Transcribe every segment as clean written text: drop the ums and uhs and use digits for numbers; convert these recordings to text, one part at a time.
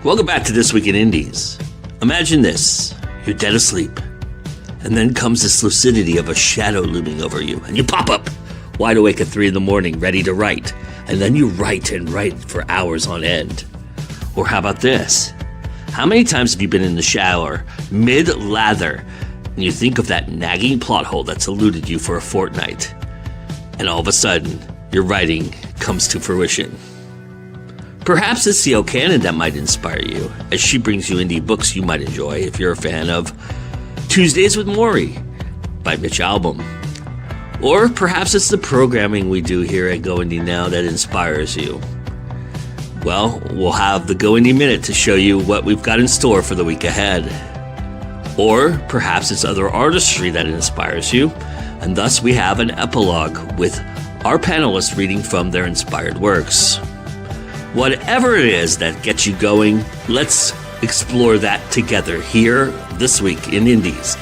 Welcome back to This Week in Indies. Imagine this. You're dead asleep. And then comes this lucidity of a shadow looming over you. And you pop up, wide awake at 3 a.m, ready to write. And then you write and write for hours on end. Or how about this? How many times have you been in the shower, mid-lather, and you think of that nagging plot hole that's eluded you for a fortnight? And all of a sudden, your writing comes to fruition. Perhaps it's C.L. Cannon that might inspire you, as she brings you indie books you might enjoy if you're a fan of Tuesdays with Maury by Mitch Albom. Or perhaps it's the programming we do here at Go Indie Now that inspires you. Well, we'll have the Go Indie Minute to show you what we've got in store for the week ahead. Or perhaps it's other artistry that inspires you, and thus we have an epilogue with our panelists reading from their inspired works. Whatever it is that gets you going, let's explore that together here this week in Indies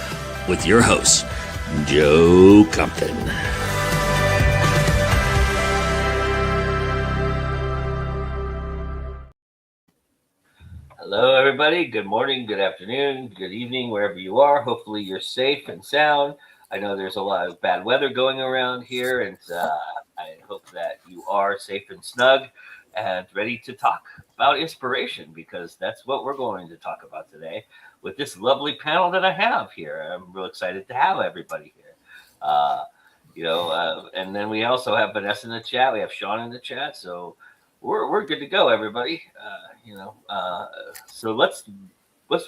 with your host, Joe Compton. Hello, everybody. Good morning, good afternoon, good evening, wherever you are. Hopefully you're safe and sound. I know there's a lot of bad weather going around here, and I hope that you are safe and snug and ready to talk about inspiration, because that's what we're going to talk about today with this lovely panel that I have here. I'm real excited to have everybody here. And then we also have Vanessa in the chat. We have Sean in the chat. So we're good to go, everybody. So let's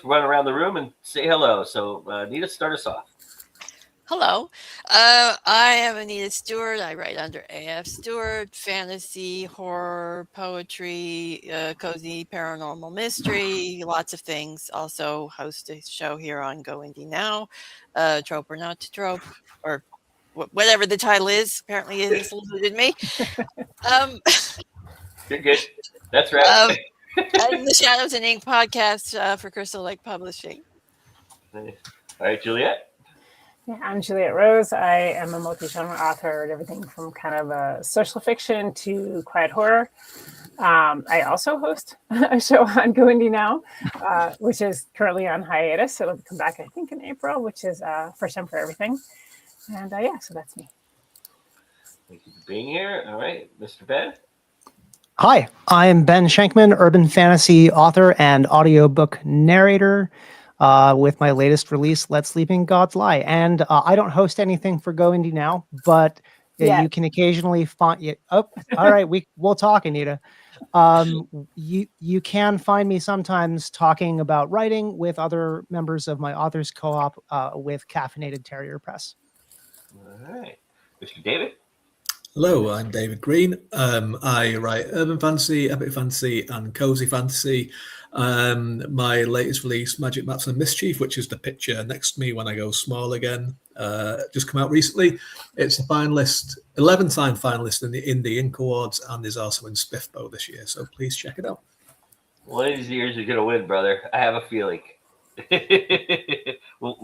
run around the room and say hello. So Nita, start us off. Hello, I am Anita Stewart. I write under AF Stewart, fantasy, horror, poetry, cozy paranormal mystery, lots of things. Also host a show here on Go Indie Now, Trope or Not to Trope, or whatever the title is. Apparently it has eluded me. You're good. That's right. And the Shadows and Ink podcast for Crystal Lake Publishing. All right, Juliet. Yeah, I'm Juliet Rose. I am a multi-genre author, everything from kind of social fiction to quiet horror. I also host a show on Go Indie Now, which is currently on hiatus. It'll come back, I think, in April, which is First Time for Everything. And so that's me. Thank you for being here. All right, Mr. Ben. Hi, I'm Ben Schenkman, urban fantasy author and audiobook narrator. With my latest release, Let Sleeping Gods Lie. And I don't host anything for Go Indie Now, but you can occasionally find it. Oh, all right, we'll talk, Anita. You can find me sometimes talking about writing with other members of my authors co-op with Caffeinated Terrier Press. All right, Mr. David. Hello, I'm David Green. I write urban fantasy, epic fantasy, and cozy fantasy. My latest release, Magic Maps and Mischief, which is the picture next to me when I go small again, just come out recently. It's a finalist, 11-time finalist in the Indie Ink Awards, and is also in Spiffbo this year. So please check it out. One of these years you're gonna win, brother. I have a feeling. One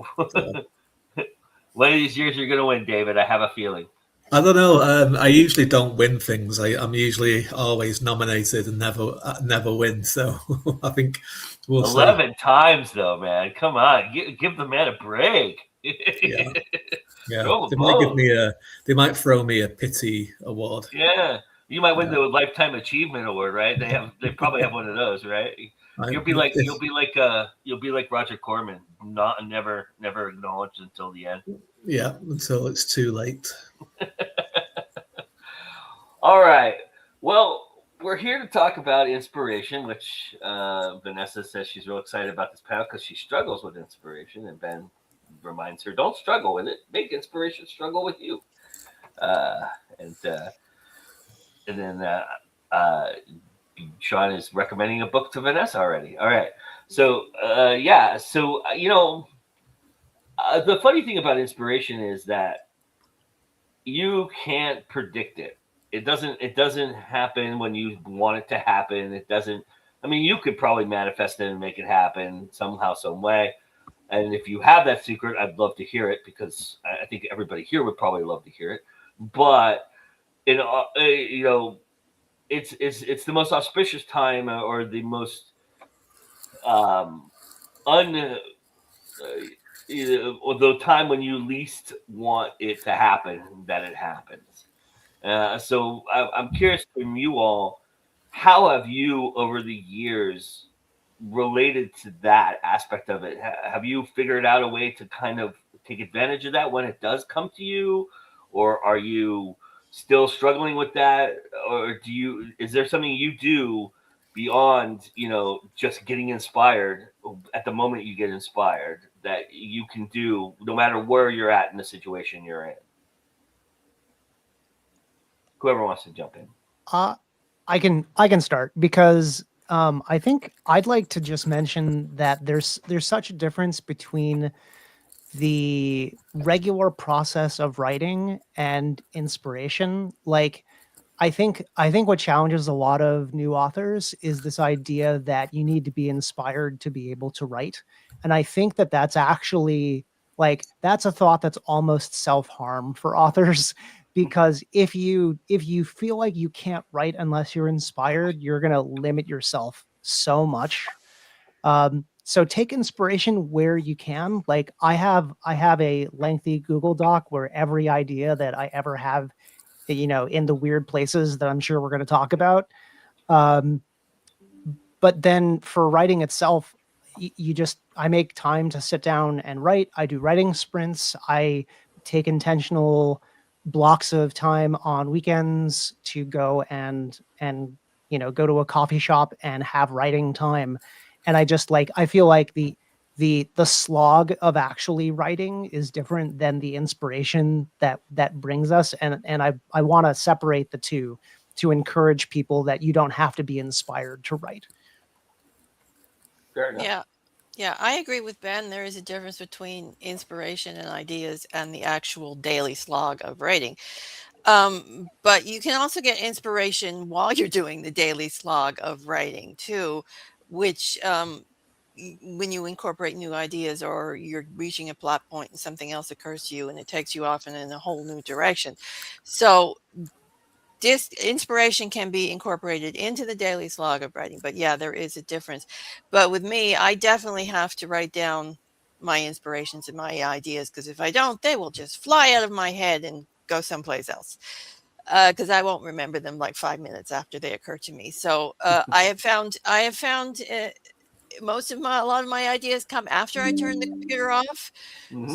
of these years you're gonna win, David. I have a feeling. I don't know. I usually don't win things. I'm usually always nominated and never win. So I think we'll 11 times though, man. Come on, give the man a break. Yeah. They might throw me a pity award. Yeah, you might win the Lifetime Achievement Award, right? They probably have one of those, right? You'll be like Roger Corman, never acknowledged until the end. Yeah, until it's too late. All right. Well, we're here to talk about inspiration, which Vanessa says she's real excited about this panel because she struggles with inspiration, and Ben reminds her, don't struggle with it. Make inspiration struggle with you. And then Sean is recommending a book to Vanessa already. All right. So, the funny thing about inspiration is that you can't predict it. It doesn't happen when you want it to happen. It doesn't. I mean, you could probably manifest it and make it happen somehow, some way. And if you have that secret, I'd love to hear it, because I think everybody here would probably love to hear it. But it's the most auspicious time, or the most um, or the time when you least want it to happen, that it happens. So I'm curious from you all, how have you over the years related to that aspect of it? Have you figured out a way to kind of take advantage of that when it does come to you, or are you still struggling with that, or is there something you do beyond just getting inspired at the moment you get inspired that you can do no matter where you're at in the situation you're in? Whoever wants to jump in. I can start because I think I'd like to just mention that there's such a difference between the regular process of writing and inspiration. Like I think what challenges a lot of new authors is this idea that you need to be inspired to be able to write. And I think that that's actually that's a thought that's almost self-harm for authors because if you feel like you can't write unless you're inspired, you're going to limit yourself so much. So take inspiration where you can. Like I have a lengthy Google Doc where every idea that I ever have, in the weird places that I'm sure we're going to talk about. But then for writing itself, I make time to sit down and write. I do writing sprints. I take intentional blocks of time on weekends to go and go to a coffee shop and have writing time. And I feel like the slog of actually writing is different than the inspiration that brings us. And I want to separate the two to encourage people that you don't have to be inspired to write. Fair enough. Yeah, I agree with Ben. There is a difference between inspiration and ideas and the actual daily slog of writing. But you can also get inspiration while you're doing the daily slog of writing too, which when you incorporate new ideas or you're reaching a plot point and something else occurs to you and it takes you off in a whole new direction. So this inspiration can be incorporated into the daily slog of writing, but yeah, there is a difference. But with me, I definitely have to write down my inspirations and my ideas, because if I don't, they will just fly out of my head and go someplace else, because I won't remember them like 5 minutes after they occur to me. So I have found a lot of my ideas come after I turn the computer off.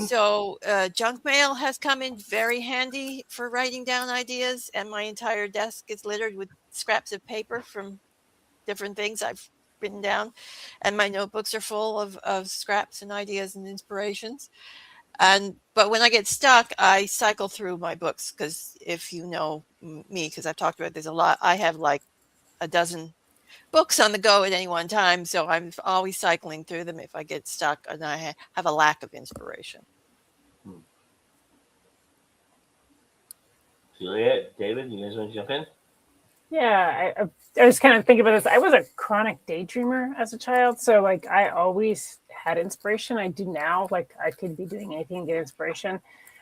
So junk mail has come in very handy for writing down ideas, and my entire desk is littered with scraps of paper from different things I've written down, and my notebooks are full of scraps and ideas and inspirations. But when I get stuck, I cycle through my books, because if you know me, because I've talked about this a lot, I have like a dozen books on the go at any one time, so I'm always cycling through them if I get stuck and I have a lack of inspiration. Juliet, David, you guys want to jump in? Yeah, I was kind of thinking about this. I was a chronic daydreamer as a child, so like I always had inspiration. I do now. Like I could be doing anything and get inspiration,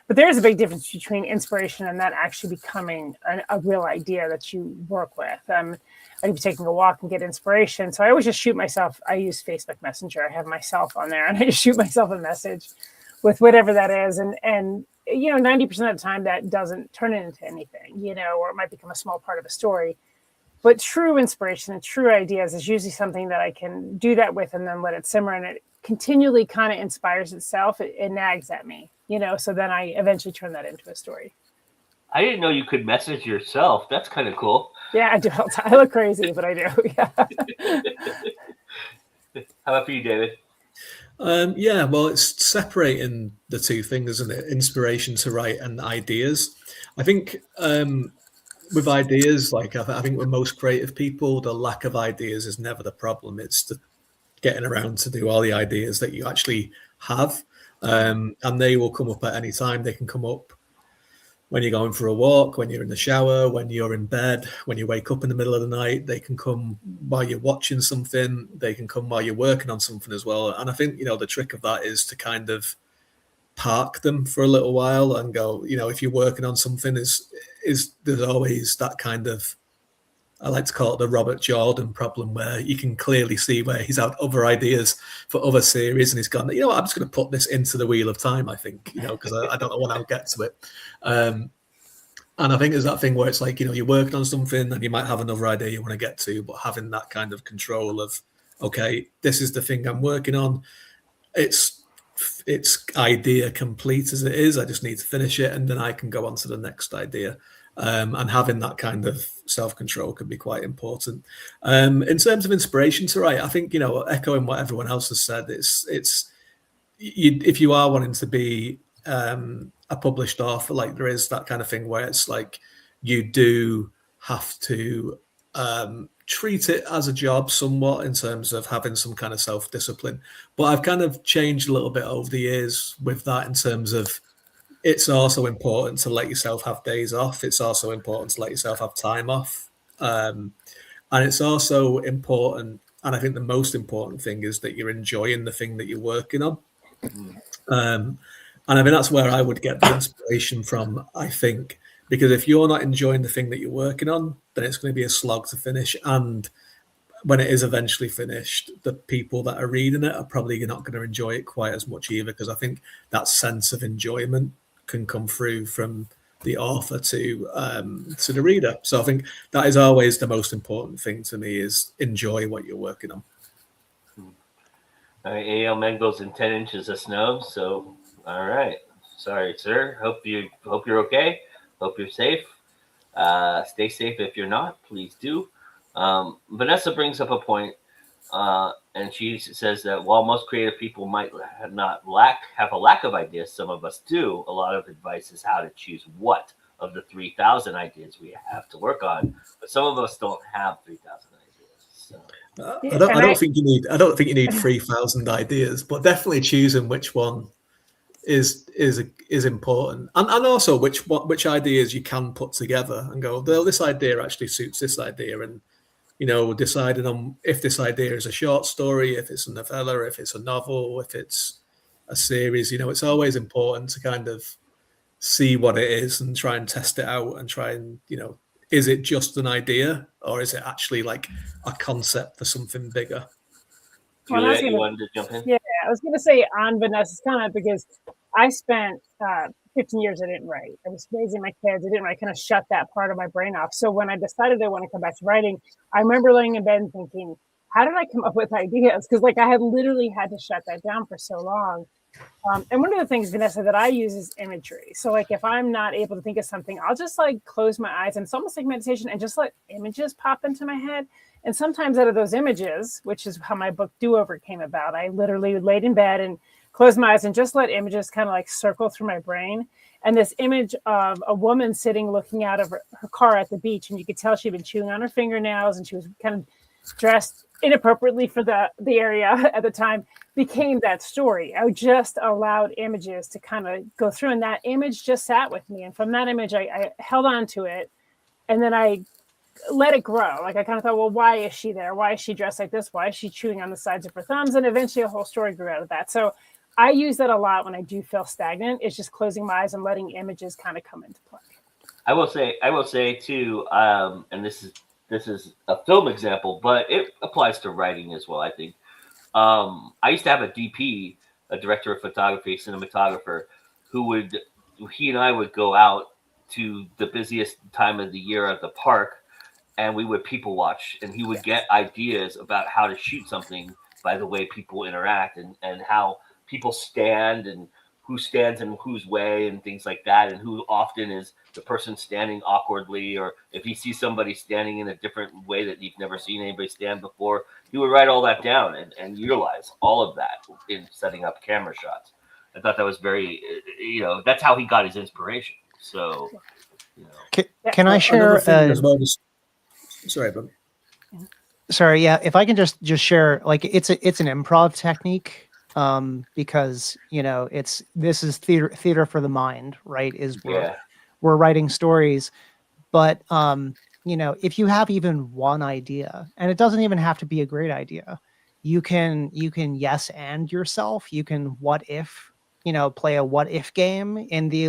but there is a big difference between inspiration and that actually becoming a real idea that you work with. I could be taking a walk and get inspiration, so I always just shoot myself. I use Facebook Messenger. I have myself on there, and I just shoot myself a message with whatever that is, and 90% of the time that doesn't turn into anything, or it might become a small part of a story. But true inspiration and true ideas is usually something that I can do that with and then let it simmer, and it continually kind of inspires itself. It nags at me, so then I eventually turn that into a story. I didn't know you could message yourself. That's kind of cool. Yeah, I do. I look crazy, but I do. Yeah. How about for you, David? Yeah, well, it's separating the two things, isn't it? Inspiration to write and ideas. I think with ideas, like I think with most creative people, the lack of ideas is never the problem. It's the getting around to do all the ideas that you actually have, and they will come up at any time. They can come up when you're going for a walk, when you're in the shower, when you're in bed, when you wake up in the middle of the night. They can come while you're watching something. They can come while you're working on something as well. And I think, the trick of that is to kind of park them for a little while and go, if you're working on something, is there's always that kind of I like to call it the Robert Jordan problem, where you can clearly see where he's had other ideas for other series, and he's gone, you know what, I'm just going to put this into the Wheel of Time, I think, because I don't know when I'll get to it. And I think there's that thing where it's like, you're working on something and you might have another idea you want to get to, but having that kind of control of, okay, this is the thing I'm working on. It's idea complete as it is. I just need to finish it, and then I can go on to the next idea. And having that kind of self-control can be quite important. In terms of inspiration to write, I think, echoing what everyone else has said, if you are wanting to be a published author, like, there is that kind of thing where it's like you do have to treat it as a job somewhat, in terms of having some kind of self-discipline. But I've kind of changed a little bit over the years with that, in terms of, it's also important to let yourself have days off. It's also important to let yourself have time off. And it's also important, and I think the most important thing is that you're enjoying the thing that you're working on. And I mean, that's where I would get the inspiration from, I think, because if you're not enjoying the thing that you're working on, then it's going to be a slog to finish. And when it is eventually finished, the people that are reading it are probably not going to enjoy it quite as much either, because I think that sense of enjoyment can come through from the author to the reader. So I think that is always the most important thing to me, is enjoy what you're working on. All right, A.L. Mango's in 10 inches of snow. So, all right. Sorry, sir. Hope you're okay. Hope you're safe. Stay safe. If you're not, please do. Vanessa brings up a point, and she says that while most creative people might have a lack of ideas, some of us do. A lot of advice is how to choose what of the 3,000 ideas we have to work on, but some of us don't have 3,000 ideas. So. I don't think you need 3,000 ideas, but definitely choosing which one is important, and also which ideas you can put together and go, well, this idea actually suits this idea, and deciding on if this idea is a short story, if it's a novella, if it's a novel, if it's a series. It's always important to kind of see what it is and try and test it out, and try and is it just an idea, or is it actually like a concept for something bigger? Juliet, you wanted to jump in? Yeah, I was going to say on Vanessa's comment, because I spent 15 years I didn't write. I was raising my kids. I didn't write. I kind of shut that part of my brain off. So when I decided I want to come back to writing, I remember laying in bed and thinking, how did I come up with ideas? Because I had literally had to shut that down for so long. And one of the things, Vanessa, that I use is imagery. So if I'm not able to think of something, I'll just close my eyes, and it's almost like meditation, and just let images pop into my head. And sometimes out of those images, which is how my book Do Over came about, I literally laid in bed and closed my eyes and just let images kind of circle through my brain. And this image of a woman sitting looking out of her car at the beach, and you could tell she'd been chewing on her fingernails, and she was kind of dressed inappropriately for the area at the time, became that story. I just allowed images to kind of go through, and that image just sat with me. And from that image, I held on to it, and then I let it grow. I kind of thought, well, why is she there? Why is she dressed like this? Why is she chewing on the sides of her thumbs? And eventually a whole story grew out of that. So I use that a lot when I do feel stagnant. It's just closing my eyes and letting images kind of come into play. I will say too, and this is a film example, but it applies to writing as well, I think. I used to have a DP, a director of photography, cinematographer, he and I would go out to the busiest time of the year at the park, and we would people watch, and he would get ideas about how to shoot something by the way people interact, and how people stand, and who stands in whose way, and things like that, and who often is the person standing awkwardly, or if he sees somebody standing in a different way that you've never seen anybody stand before, he would write all that down and utilize all of that in setting up camera shots. I thought that was very, that's how he got his inspiration. So, Can I share? Sorry, but sorry, yeah. If I can just share, it's an improv technique, because this is theater for the mind, right? We're writing stories, but if you have even one idea, and it doesn't even have to be a great idea, you can yes and yourself. You can what if, play a what if game in the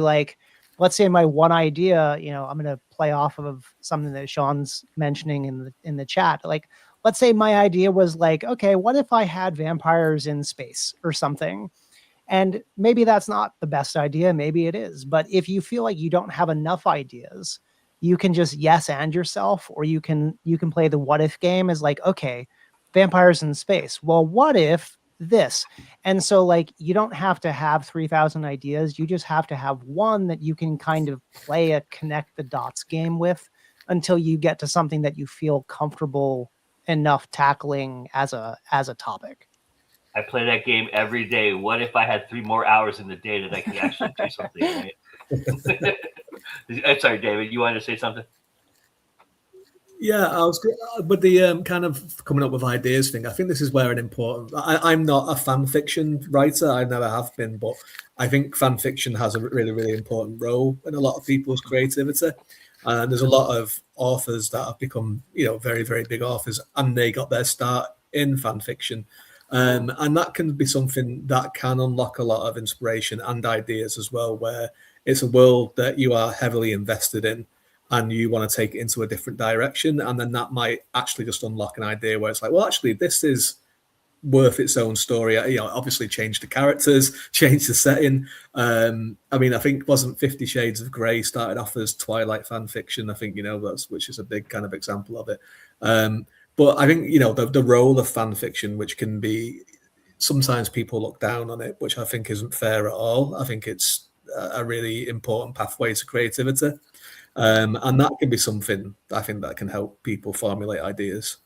let's say my one idea, I'm going to play off of something that Sean's mentioning in the chat. Like, let's say my idea was like, okay, what if I had vampires in space or something? And maybe that's not the best idea. Maybe it is. But if you feel like you don't have enough ideas, you can just yes and yourself, or you can play the what if game as like, okay, vampires in space. Well, what if this? And so like you don't have to have 3,000 ideas. You just have to have one that you can kind of play a connect the dots game with until you get to something that you feel comfortable enough tackling as a topic. I play that game every day. What if I had 3 more hours in the day that I could actually do something, right? I'm sorry, David, you wanted to say something? Yeah, I was with the kind of coming up with ideas thing. I think this is where an important. I'm not a fan fiction writer. I never have been, but I think fan fiction has a really, really important role in a lot of people's creativity. And there's a lot of authors that have become, very, very big authors, and they got their start in fan fiction. And that can be something that can unlock a lot of inspiration and ideas as well, where it's a world that you are heavily invested in and you want to take it into a different direction. And then that might actually just unlock an idea where it's like, well, actually, this is worth its own story. Obviously change the characters, change the setting. I think wasn't 50 Shades of Grey started off as Twilight fan fiction. I think, which is a big kind of example of it. But I think, the role of fan fiction, which can be, sometimes people look down on it, which I think isn't fair at all. I think it's a really important pathway to creativity. And that can be something I think that can help people formulate ideas.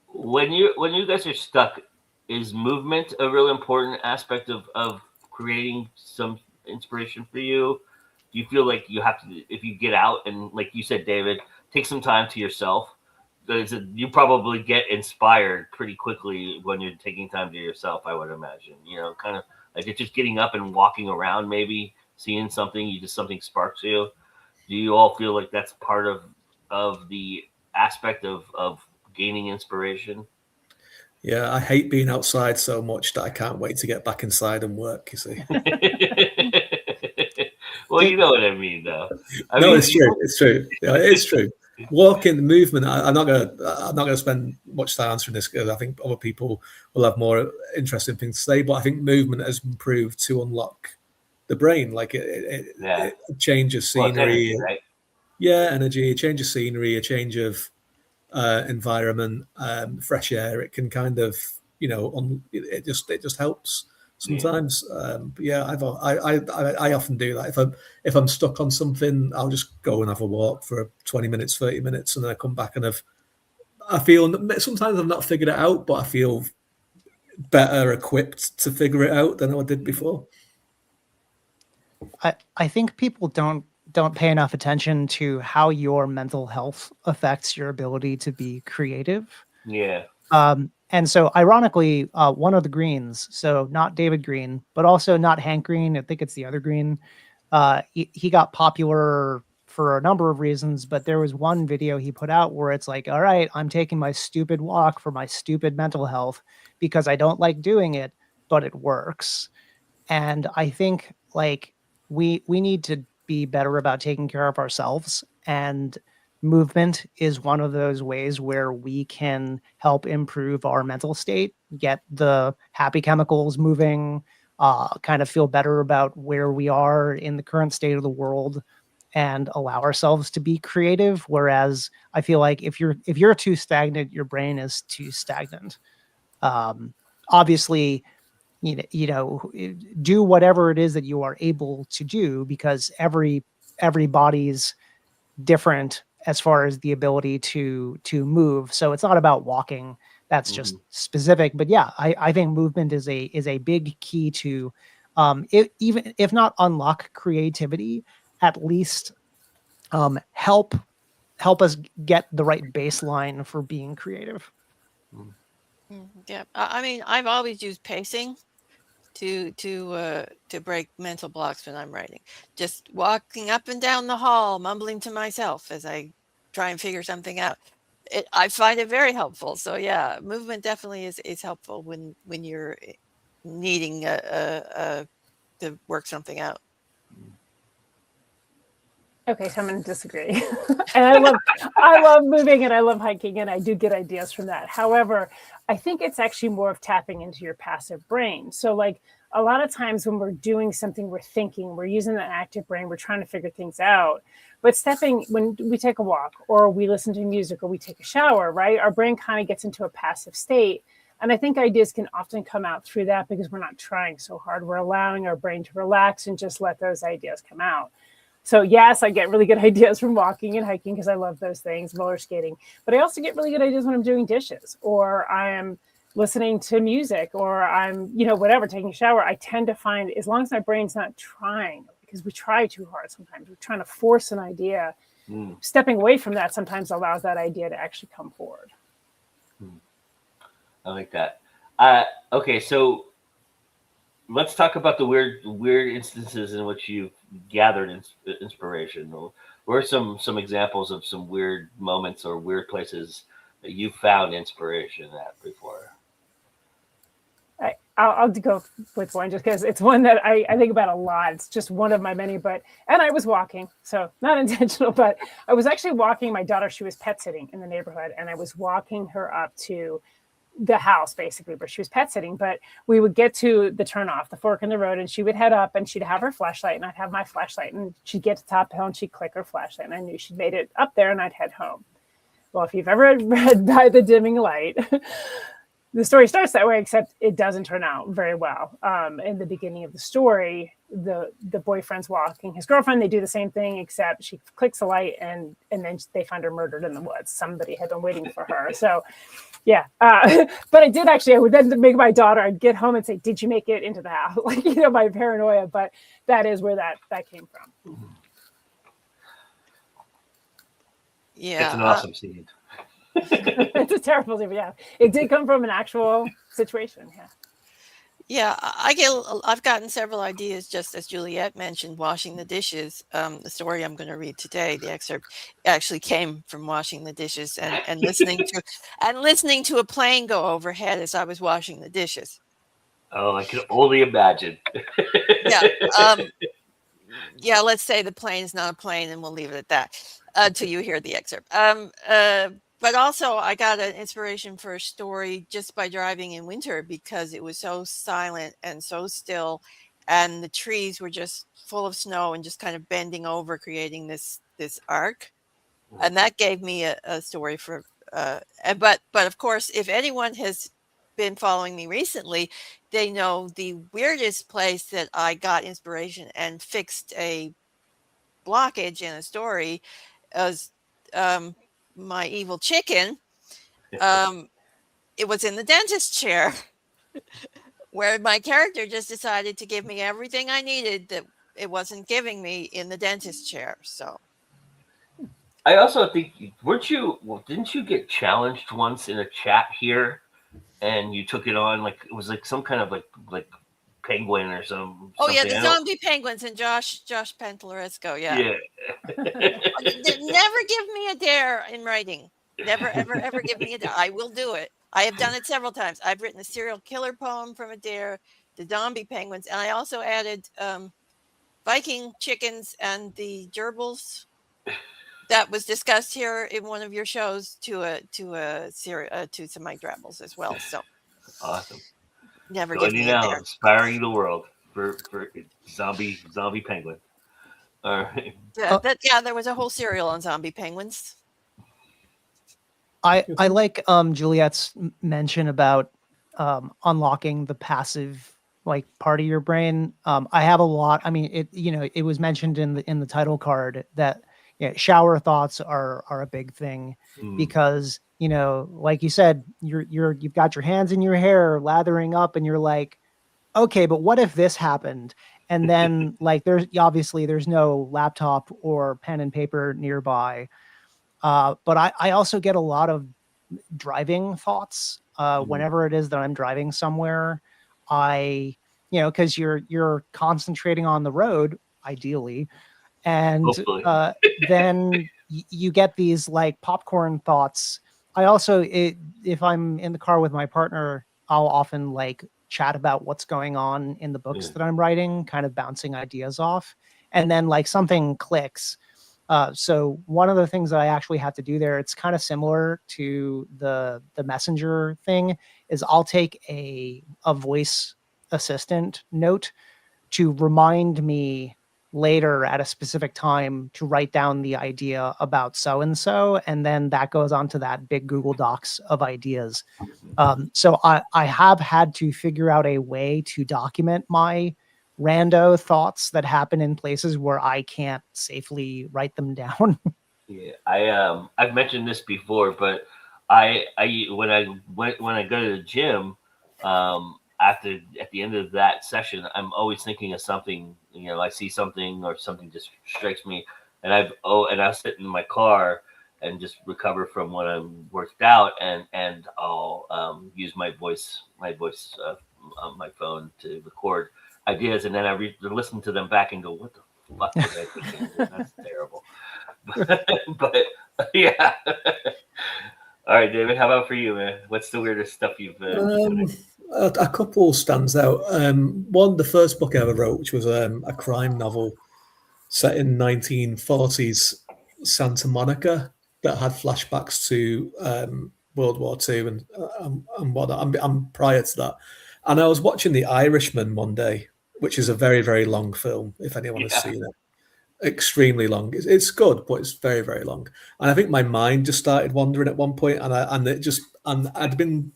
When you guys are stuck, is movement a real important aspect of creating some inspiration for you? Do you feel like you have to, if you get out and, like you said, David, take some time to yourself? You probably get inspired pretty quickly when you're taking time to yourself, I would imagine. Kind of like it's just getting up and walking around, maybe seeing something, something sparks you. Do you all feel like that's part of the aspect of gaining inspiration? Yeah, I hate being outside so much that I can't wait to get back inside and work, you see. Well, you know what I mean, though. It's true. It's true. Yeah, it's true. Walking, movement. I'm not gonna spend much time answering this because I think other people will have more interesting things to say. But I think movement has been proved to unlock the brain. Like it changes scenery. Energy, right? Yeah, energy. A change of scenery. A change of environment. Fresh air. It can kind of it just helps. Sometimes, I often do that. If I'm stuck on something, I'll just go and have a walk for 20 minutes, 30 minutes, and then I come back and I feel sometimes I've not figured it out, but I feel better equipped to figure it out than I did before. I think people don't pay enough attention to how your mental health affects your ability to be creative. Yeah. And so ironically, one of the Greens, so not David Green, but also not Hank Green, I think it's the other Green, he got popular for a number of reasons, but there was one video he put out where it's like, all right, I'm taking my stupid walk for my stupid mental health because I don't like doing it, but it works. And I think like we need to be better about taking care of ourselves, and movement is one of those ways where we can help improve our mental state, get the happy chemicals moving, kind of feel better about where we are in the current state of the world, and allow ourselves to be creative. Whereas I feel like if you're too stagnant, your brain is too stagnant. Obviously, do whatever it is that you are able to do, because everybody's different as far as the ability to move. So it's not about walking. That's just specific. But yeah, I think movement is a big key to even if not unlock creativity, at least help us get the right baseline for being creative. Yeah, I mean, I've always used pacing to break mental blocks when I'm writing. Just walking up and down the hall, mumbling to myself as I try and figure something out. I find it very helpful. So yeah, movement definitely is helpful when you're needing to work something out. Okay, so I'm going to disagree. And I love moving and I love hiking and I do get ideas from that. However, I think it's actually more of tapping into your passive brain. So like a lot of times when we're doing something, we're thinking, we're using the active brain, we're trying to figure things out. But when we take a walk or we listen to music or we take a shower, right? Our brain kind of gets into a passive state. And I think ideas can often come out through that because we're not trying so hard. We're allowing our brain to relax and just let those ideas come out. So yes, I get really good ideas from walking and hiking because I love those things, roller skating. But I also get really good ideas when I'm doing dishes or I'm listening to music or I'm, whatever, taking a shower. I tend to find as long as my brain's not trying, because we try too hard sometimes. We're trying to force an idea. Stepping away from that sometimes allows that idea to actually come forward. I like that. Okay, so let's talk about the weird instances in which you've gathered inspiration. What are some examples of some weird moments or weird places that you found inspiration at before? I'll go with one just because it's one that I think about a lot. It's just one of my many, and I was walking, so not intentional, but I was actually walking my daughter. She was pet sitting in the neighborhood and I was walking her up to the house basically where she was pet sitting, but we would get to the turnoff, the fork in the road, and she would head up and she'd have her flashlight and I'd have my flashlight and she'd get to top hill and she'd click her flashlight and I knew she'd made it up there and I'd head home. Well, if you've ever read By the Dimming Light, the story starts that way, except it doesn't turn out very well. In the beginning of the story, the boyfriend's walking his girlfriend. They do the same thing, except she clicks a light and then they find her murdered in the woods. Somebody had been waiting for her. So, yeah. But I would then make my daughter, I'd get home and say, did you make it into the house? My paranoia. But that is where that came from. Yeah. It's an awesome scene. It's a terrible thing, but yeah, it did come from an actual situation. Yeah, I've gotten several ideas, just as Juliet mentioned, washing the dishes. The story I'm going to read today, the excerpt actually came from washing the dishes and listening to a plane go overhead as I was washing the dishes. Oh, I can only imagine. Yeah, let's say the plane is not a plane, and we'll leave it at that until you hear the excerpt. But also, I got an inspiration for a story just by driving in winter because it was so silent and so still, and the trees were just full of snow and just kind of bending over, creating this arc. And that gave me a story for. But of course, if anyone has been following me recently, they know the weirdest place that I got inspiration and fixed a blockage in a story was my evil chicken. It was in the dentist chair where my character just decided to give me everything I needed that it wasn't giving me in the dentist chair. So I also think, didn't you get challenged once in a chat here and you took it on? Like it was like some kind of like penguin or something. Oh yeah, the zombie penguins and Josh Pantaleresco. Yeah. Never give me a dare in writing. Never ever give me a dare. I will do it. I have done it several times. I've written a serial killer poem from a dare, the zombie penguins, and I also added Viking chickens and the gerbils that was discussed here in one of your shows to some of my drabbles as well. So awesome. Never give me a dare. Inspiring the world for zombie penguin. All right. Yeah, there was a whole serial on zombie penguins. I like Juliet's mention about unlocking the passive part of your brain. I have a lot. I mean, it was mentioned in the title card that shower thoughts are a big thing because like you said, you've got your hands in your hair lathering up and you're like, okay, but what if this happened? And then there's no laptop or pen and paper nearby. But I also get a lot of driving thoughts whenever it is that I'm driving somewhere. Because you're concentrating on the road, ideally. And then you get these popcorn thoughts. I also, if I'm in the car with my partner, I'll often chat about what's going on in the books that I'm writing, kind of bouncing ideas off. And then something clicks. So one of the things that I actually have to do there, it's kind of similar to the messenger thing, is I'll take a voice assistant note to remind me later at a specific time to write down the idea about so and so, and then that goes onto that big Google Docs of ideas. So I have had to figure out a way to document my rando thoughts that happen in places where I can't safely write them down. Yeah, I've mentioned this before, but when I go to the gym, at the end of that session, I'm always thinking of something. I see something or something just strikes me, and I'll sit in my car and just recover from what I'm worked out, and I'll use my voice on my phone to record ideas, and then I listen to them back and go, "What the fuck was I thinking? That's terrible." But yeah. All right, David. How about for you, man? What's the weirdest stuff you've? A couple stands out. One, the first book I ever wrote, which was a crime novel set in 1940s Santa Monica that had flashbacks to World War II and whatnot. I'm prior to that, and I was watching The Irishman one day, which is a very, very long film. If anyone has seen it. Extremely long. It's good, but it's very, very long. And I think my mind just started wandering at one point, and I'd been.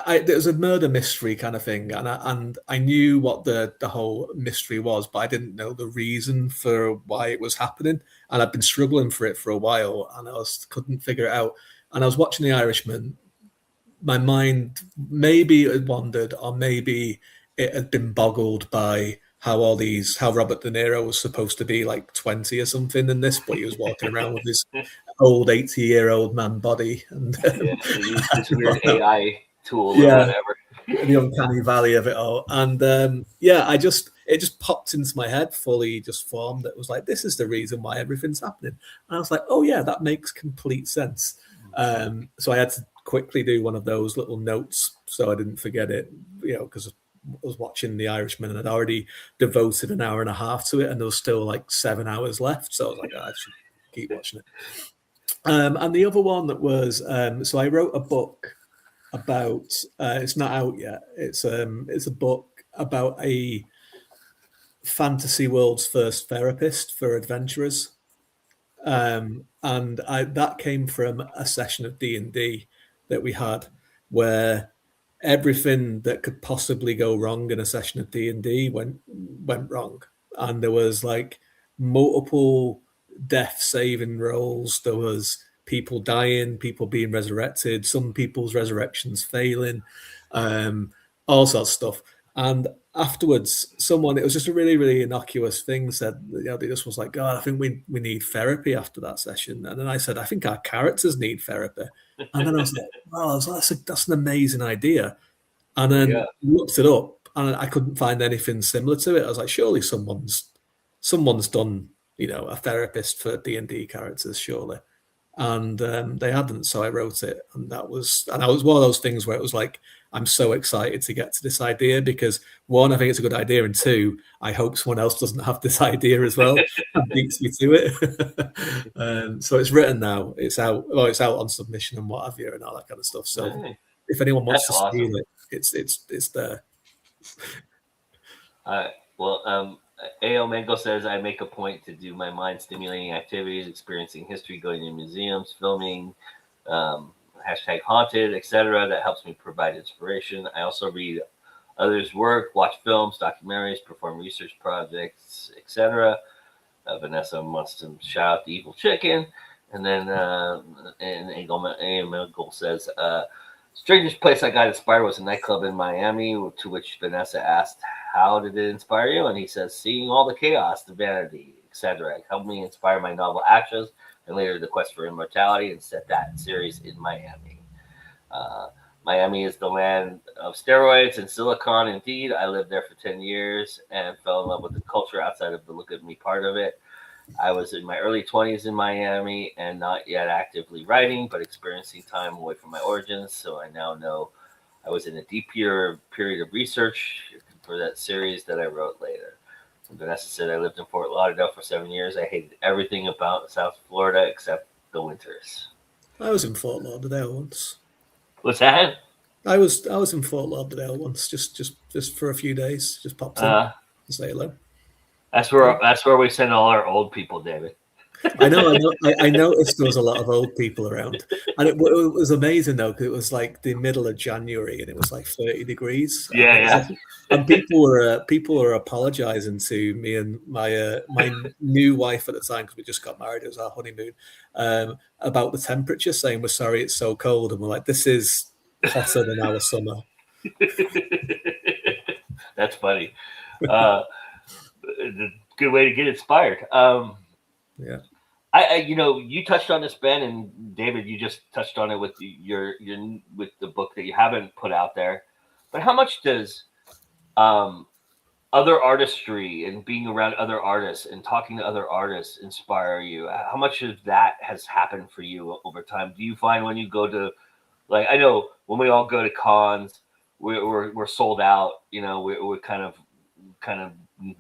There was a murder mystery kind of thing, and I knew what the whole mystery was, but I didn't know the reason for why it was happening, and I'd been struggling for it for a while, and couldn't figure it out. And I was watching The Irishman. My mind maybe it had wandered, or maybe it had been boggled by how Robert De Niro was supposed to be like 20 or something in this, but he was walking around with his old 80-year-old man body, and this weird AI tool or whatever. The uncanny valley of it all. And it just popped into my head, fully just formed. It was like, this is the reason why everything's happening. And I was like, oh yeah, that makes complete sense. So I had to quickly do one of those little notes so I didn't forget it, because I was watching The Irishman and I'd already devoted an hour and a half to it, and there was still like 7 hours left. So I was like, I should keep watching it. And the other one that was, so I wrote a book about, it's not out yet. It's a book about a fantasy world's first therapist for adventurers. And that came from a session of D&D that we had, where everything that could possibly go wrong in a session of D&D went wrong, and there was like multiple death saving rolls. There was people dying, people being resurrected, some people's resurrections failing, all sorts of stuff. And afterwards, someone, it was just a really, really innocuous thing, said, they just was like, God, I think we need therapy after that session. And then I said, I think our characters need therapy. And then I was like, wow, that's an amazing idea. And then looked it up, and I couldn't find anything similar to it. I was like, surely someone's done, a therapist for D&D characters, surely. And they hadn't, so I wrote it, and I was one of those things where it was like, I'm so excited to get to this idea, because one, I think it's a good idea, and two, I hope someone else doesn't have this idea as well and beats me to it. So it's written now. It's out. Well, it's out on submission and what have you, and all that kind of stuff. So if anyone wants to steal it, it's there. Well, A.O. Mango says, I make a point to do my mind-stimulating activities, experiencing history, going to museums, filming, hashtag haunted, etc. That helps me provide inspiration. I also read others' work, watch films, documentaries, perform research projects, etc. Vanessa wants to shout out the Evil Chicken. And then A.O. Mango says, strangest place I got inspired was a nightclub in Miami, to which Vanessa asked, how did it inspire you? And he says, seeing all the chaos, the vanity, etc. It helped me inspire my novel Actions, and later The Quest for Immortality, and set that series in Miami. Miami is the land of steroids and silicon. Indeed, I lived there for 10 years and fell in love with the culture outside of the look at me part of it. I was in my early 20s in Miami and not yet actively writing, but experiencing time away from my origins. So I now know I was in a deep period of research for that series that I wrote later. Vanessa said, I lived in Fort Lauderdale for 7 years. I hated everything about South Florida except the winters. I was in Fort Lauderdale once. What's that? I was in Fort Lauderdale once, just for a few days. Just popped in to say hello. That's where we send all our old people, David. I noticed there was a lot of old people around, and it was amazing though, because it was like the middle of January and it was like 30 degrees. Yeah. And people were apologizing to me and my new wife at the time, because we just got married. It was our honeymoon. About the temperature, saying we're sorry it's so cold, and we're like, this is hotter than our summer. That's funny. Good way to get inspired. Yeah. You touched on this, Ben, and David, you just touched on it with your with the book that you haven't put out there. But how much does other artistry and being around other artists and talking to other artists inspire you? How much of that has happened for you over time? Do you find when you go to, like, I know when we all go to cons, we're sold out. We're kind of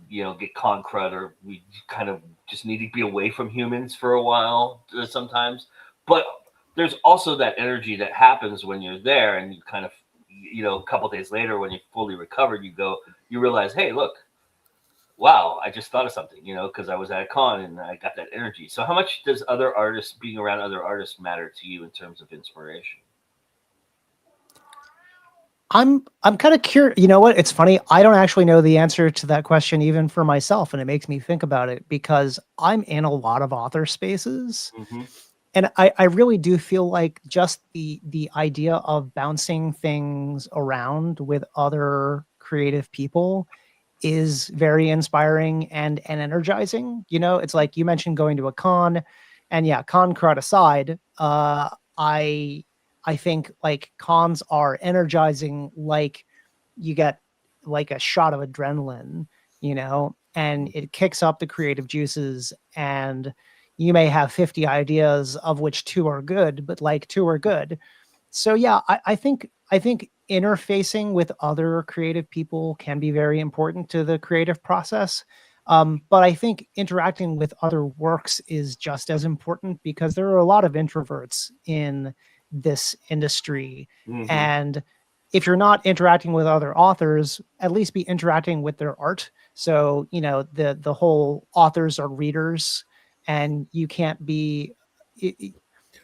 get con crud, or we kind of just need to be away from humans for a while sometimes. But there's also that energy that happens when you're there, and you kind of, a couple days later when you're fully recovered, you realize, hey, look, wow, I just thought of something, because I was at a con and I got that energy. So how much does being around other artists matter to you in terms of inspiration? I'm kind of curious. You know what? It's funny. I don't actually know the answer to that question even for myself, and it makes me think about it because I'm in a lot of author spaces, and I really do feel like just the idea of bouncing things around with other creative people is very inspiring and energizing. It's like you mentioned going to a con, and yeah, con crowd aside, I think like cons are energizing, like you get like a shot of adrenaline, and it kicks up the creative juices, and you may have 50 ideas of which 2 are good, but like 2 are good. So yeah, I think interfacing with other creative people can be very important to the creative process. But I think interacting with other works is just as important, because there are a lot of introverts in this industry. And if you're not interacting with other authors, at least be interacting with their art. So, the whole authors are readers, and you can't be,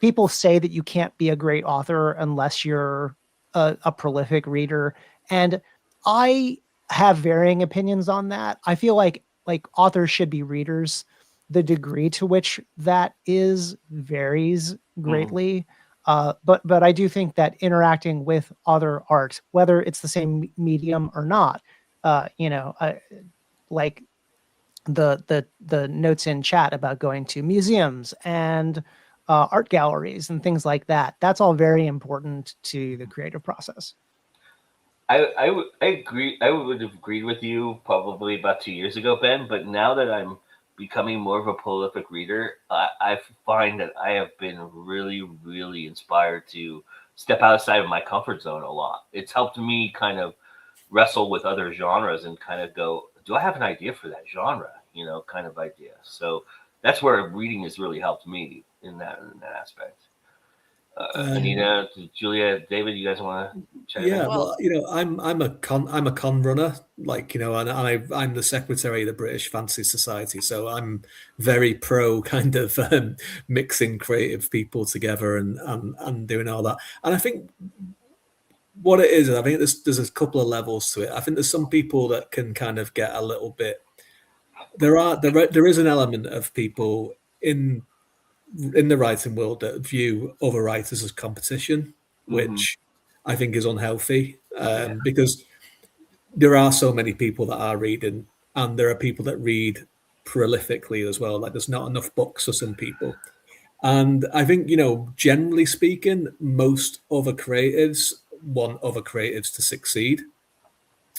people say that you can't be a great author unless you're a prolific reader. And I have varying opinions on that. I feel like authors should be readers. The degree to which that is varies greatly. But I do think that interacting with other art, whether it's the same medium or not, like the notes in chat about going to museums and art galleries and things like that, that's all very important to the creative process. I agree. I would have agreed with you probably about 2 years ago, Ben. But now that I'm becoming more of a prolific reader, I find that I have been really, really inspired to step outside of my comfort zone a lot. It's helped me kind of wrestle with other genres and kind of go, do I have an idea for that genre? Kind of idea. So that's where reading has really helped me in that aspect. Anita, Julia, David, you guys want to check? Yeah, well, I'm a con runner, and I'm the secretary of the British Fantasy Society, so I'm very pro kind of mixing creative people together and doing all that. And I think what it is, I think there's a couple of levels to it. I think there's some people that can kind of get a little bit. There is an element of people in the writing world that view other writers as competition, which I think is unhealthy, because there are so many people that are reading, and there are people that read prolifically as well. Like, there's not enough books for some people. And I think, generally speaking, most other creatives want other creatives to succeed,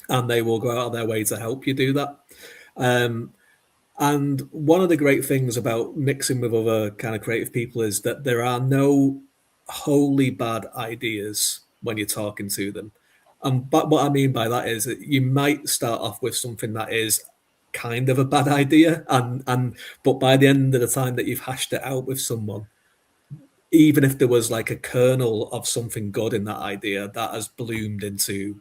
and they will go out of their way to help you do that. And one of the great things about mixing with other kind of creative people is that there are no wholly bad ideas when you're talking to them. But what I mean by that is that you might start off with something that is kind of a bad idea, and but by the end of the time that you've hashed it out with someone, even if there was like a kernel of something good in that idea, that has bloomed into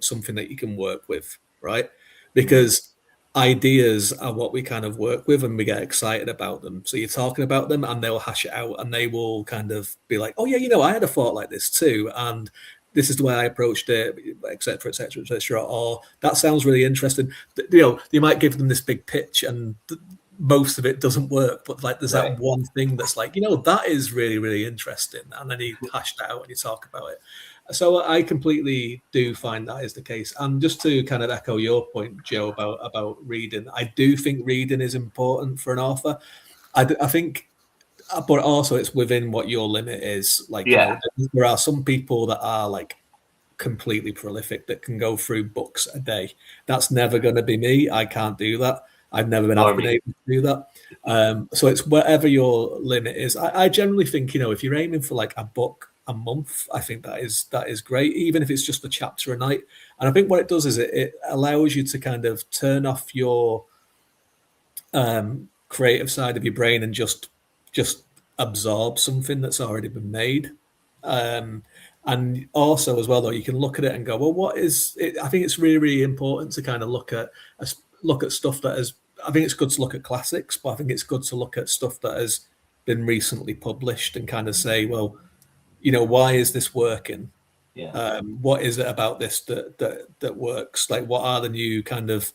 something that you can work with, right? Because ideas are what we kind of work with and we get excited about them. So you're talking about them and they'll hash it out and they will kind of be like, oh yeah, I had a thought like this too. And this is the way I approached it, etc., etc., etc. Or that sounds really interesting. You might give them this big pitch and most of it doesn't work, but like there's that one thing that's like, that is really, really interesting. And then you hash that out and you talk about it. So I completely do find that is the case. And just to kind of echo your point, Joe, about reading, I do think reading is important for an author. I think, but also it's within what your limit is. Like, there are some people that are like completely prolific that can go through books a day. That's never going to be me. I can't do that. I've never been able to do that. So it's whatever your limit is. I generally think, if you're aiming for like a book a month, I think that is great, even if it's just a chapter a night. And I think what it does is it allows you to kind of turn off your creative side of your brain and just absorb something that's already been made. And also as well, though, you can look at it and go, well, what is it? I think it's really, really important to kind of look at stuff that has, I think it's good to look at classics, but I think it's good to look at stuff that has been recently published and kind of say, well, why is this working? Yeah. What is it about this that works? Like, what are the new kind of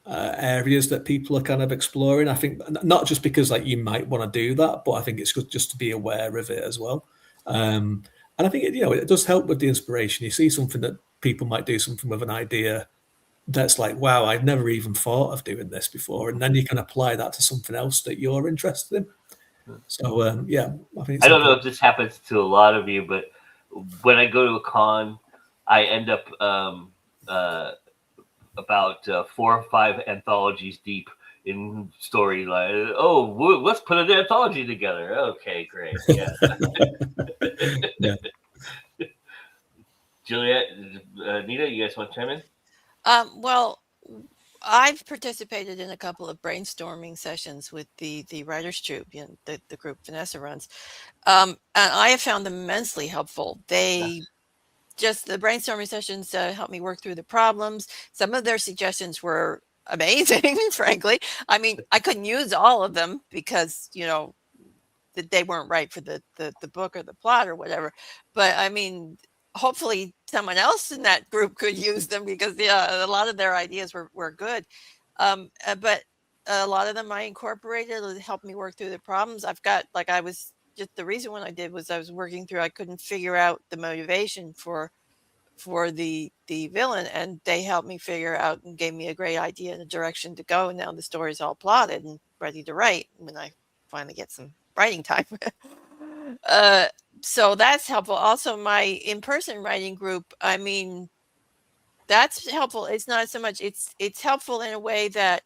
areas that people are kind of exploring? I think not just because like you might want to do that, but I think it's good just to be aware of it as well. And I think it does help with the inspiration. You see something that people might do something with an idea that's like, wow, I've never even thought of doing this before, and then you can apply that to something else that you're interested in. So I think I don't know if this happens to a lot of you, but when I go to a con, I end up about 4 or 5 anthologies deep in storyline. Oh, let's put an anthology together. Okay, great. Yeah. Yeah. Juliet, Nita, you guys want to chime in? Well, I've participated in a couple of brainstorming sessions with the writers troupe, the group Vanessa runs, and I have found them immensely helpful. The brainstorming sessions helped me work through the problems. Some of their suggestions were amazing, frankly. I mean, I couldn't use all of them because that they weren't right for the book or the plot or whatever. But I mean, hopefully someone else in that group could use them because a lot of their ideas were good. But a lot of them I incorporated. It helped me work through the problems. I've got, like, I was just, the reason what I did was I was working through, I couldn't figure out the motivation for the villain, and they helped me figure out and gave me a great idea and a direction to go. And now the story's all plotted and ready to write when I finally get some writing time. So that's helpful. Also, my in-person writing group, I mean, that's helpful. It's not so much, it's helpful in a way that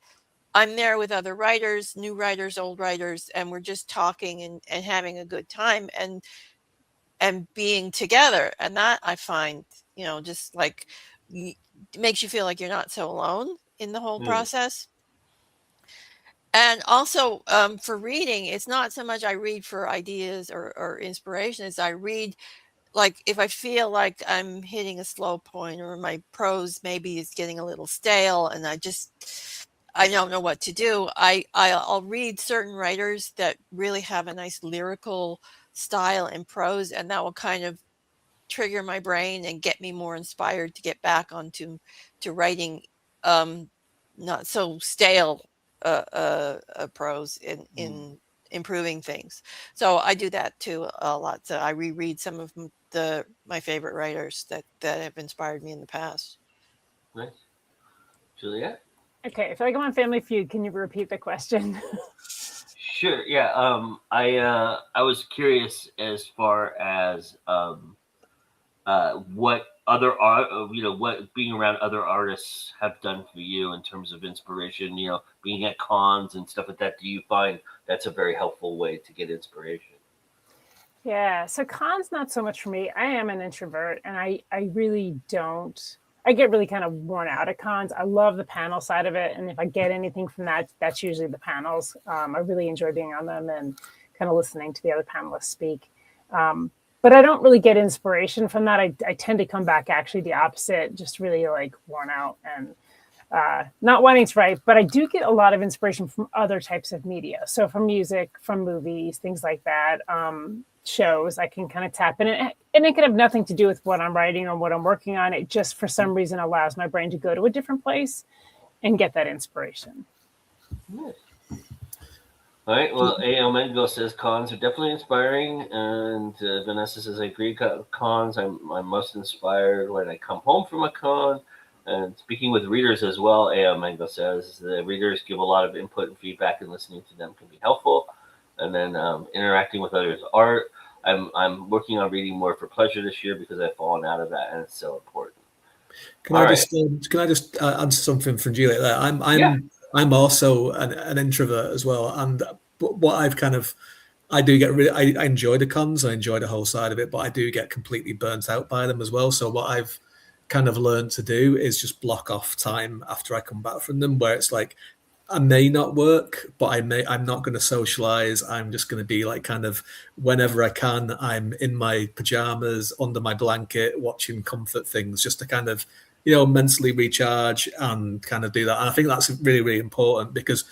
I'm there with other writers, new writers, old writers, and we're just talking and having a good time and being together. And that I find, just like makes you feel like you're not so alone in the whole process. And also for reading, it's not so much I read for ideas or inspiration as I read, like, if I feel like I'm hitting a slow point or my prose maybe is getting a little stale and I don't know what to do, I'll read certain writers that really have a nice lyrical style and prose, and that will kind of trigger my brain and get me more inspired to get back onto writing not so stale prose in improving things. So I do that too a lot. So I reread some of my favorite writers that have inspired me in the past. Nice. Juliet? Okay, I feel like I'm on Family Feud. Can you repeat the question? Sure. Yeah. I was curious as far as what other art, what being around other artists have done for you in terms of inspiration. Being at cons and stuff like that. Do you find that's a very helpful way to get inspiration? Yeah, so cons not so much for me. I am an introvert, and I really don't I get really kind of worn out at cons. I love the panel side of it, and if I get anything from that, that's usually the panels. I really enjoy being on them and kind of listening to the other panelists speak. But I don't really get inspiration from that. I tend to come back actually the opposite, just really like worn out and not wanting to write. But I do get a lot of inspiration from other types of media. So from music, from movies, things like that. Shows I can kind of tap in, and it can have nothing to do with what I'm writing or what I'm working on. It just for some reason allows my brain to go to a different place and get that inspiration. All right. Well, A.L. Mengo says cons are definitely inspiring, and Vanessa says I agree. Cons, I'm most inspired when I come home from a con. And speaking with readers as well, A.L. Mengo says the readers give a lot of input and feedback, and listening to them can be helpful. And then interacting with others' art. I'm working on reading more for pleasure this year because I've fallen out of that, and it's so important. Can I just answer something from Juliet there? I'm also an introvert as well, and what I do get really, I enjoy the cons, I enjoy the whole side of it, but I do get completely burnt out by them as well. So what I've kind of learned to do is just block off time after I come back from them, where it's like, I may not work, but I'm not going to socialize. I'm just going to be like kind of whenever I can, I'm in my pajamas under my blanket watching comfort things just to kind of, mentally recharge and kind of do that. And I think that's really, really important because,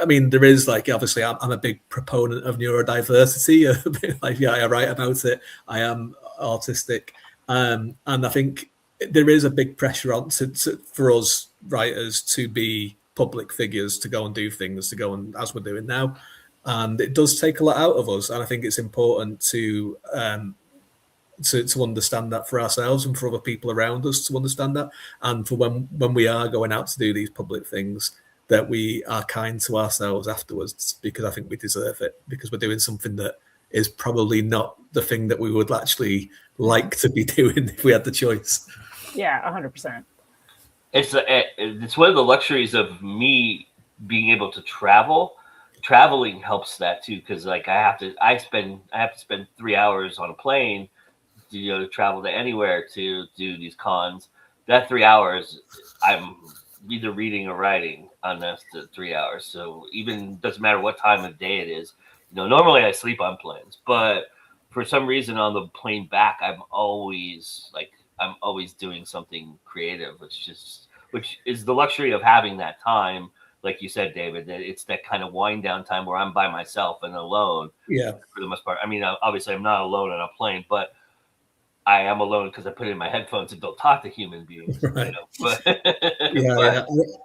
I mean, there is like, obviously I'm a big proponent of neurodiversity. I write about it. I am autistic. And I think there is a big pressure on for us writers to be public figures, to go and do things, to go and as we're doing now, and it does take a lot out of us. And I think it's important to understand that for ourselves and for other people around us to understand that, and for when we are going out to do these public things, that we are kind to ourselves afterwards, because I think we deserve it, because we're doing something that is probably not the thing that we would actually like to be doing if we had the choice. Yeah, 100%. It's one of the luxuries of me being able to travel. Traveling helps that too, because like I have to spend 3 hours on a plane to travel to anywhere to do these cons. That 3 hours, I'm either reading or writing on that 3 hours. So even doesn't matter what time of day it is. Normally I sleep on planes, but for some reason on the plane back, I'm always doing something creative, which is the luxury of having that time. Like you said, David, that it's that kind of wind down time where I'm by myself and alone. Yeah. For the most part. I mean, obviously I'm not alone on a plane, but I am alone because I put in my headphones and don't talk to human beings. Right. But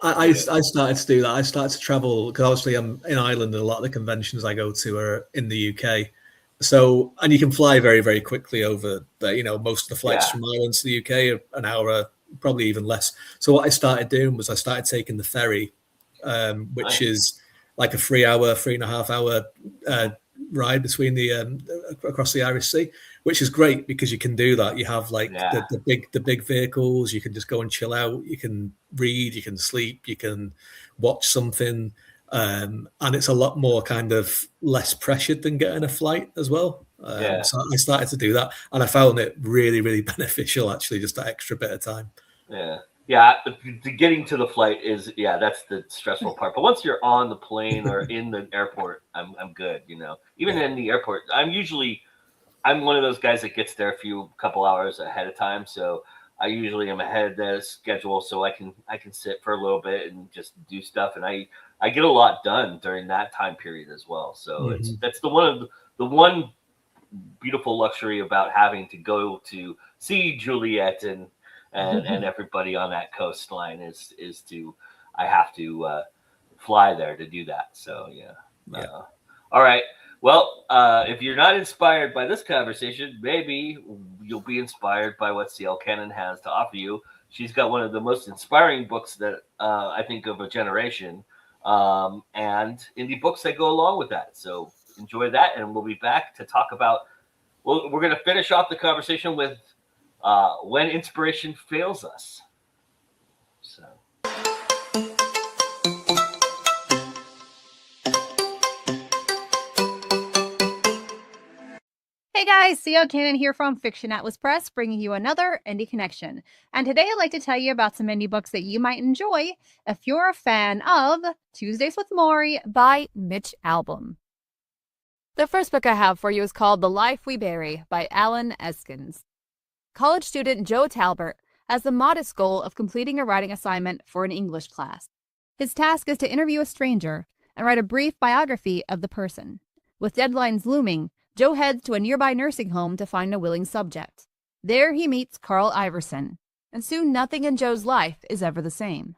I started to do that. I started to travel because obviously I'm in Ireland, and a lot of the conventions I go to are in the UK. So, and you can fly very, very quickly over there. Most of the flights from Ireland to the UK are an hour, probably even less. So what I started doing was I started taking the ferry, which is like a 3.5 hour ride between across the Irish Sea, which is great because you can do that. You have like the big vehicles. You can just go and chill out. You can read. You can sleep. You can watch something. And it's a lot more kind of less pressured than getting a flight as well. So I started to do that, and I found it really, really beneficial, actually, just that extra bit of time. Getting to the flight is that's the stressful part. But once you're on the plane or in the airport, I'm good. Even in the airport, I'm one of those guys that gets there a couple hours ahead of time. So I usually am ahead of the schedule, so I can sit for a little bit and just do stuff, and I get a lot done during that time period as well. So that's the one beautiful luxury about having to go to see Juliet and everybody on that coastline is I have to fly there to do that. So all right. Well, if you're not inspired by this conversation, maybe you'll be inspired by what C.L. Cannon has to offer you. She's got one of the most inspiring books that I think of a generation, and indie books that go along with that. So enjoy that, and we'll be back to talk about. Well, we're going to finish off the conversation with when inspiration fails us. So. Hey guys, CL Cannon here from Fiction Atlas Press, bringing you another Indie Connection. And today I'd like to tell you about some indie books that you might enjoy if you're a fan of Tuesdays with Maury by Mitch Albom. The first book I have for you is called The Life We Bury by Alan Eskins. College student Joe Talbert has the modest goal of completing a writing assignment for an English class. His task is to interview a stranger and write a brief biography of the person. With deadlines looming, Joe heads to a nearby nursing home to find a willing subject. There he meets Carl Iverson, and soon nothing in Joe's life is ever the same.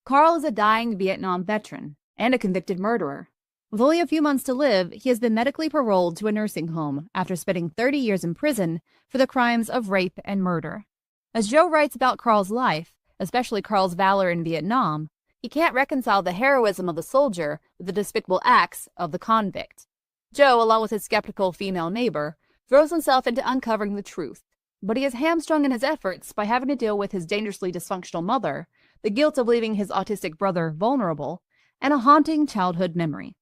Carl is a dying Vietnam veteran and a convicted murderer. With only a few months to live, he has been medically paroled to a nursing home after spending 30 years in prison for the crimes of rape and murder. As Joe writes about Carl's life, especially Carl's valor in Vietnam, he can't reconcile the heroism of the soldier with the despicable acts of the convict. Joe, along with his skeptical female neighbor, throws himself into uncovering the truth, but he is hamstrung in his efforts by having to deal with his dangerously dysfunctional mother, the guilt of leaving his autistic brother vulnerable, and a haunting childhood memory.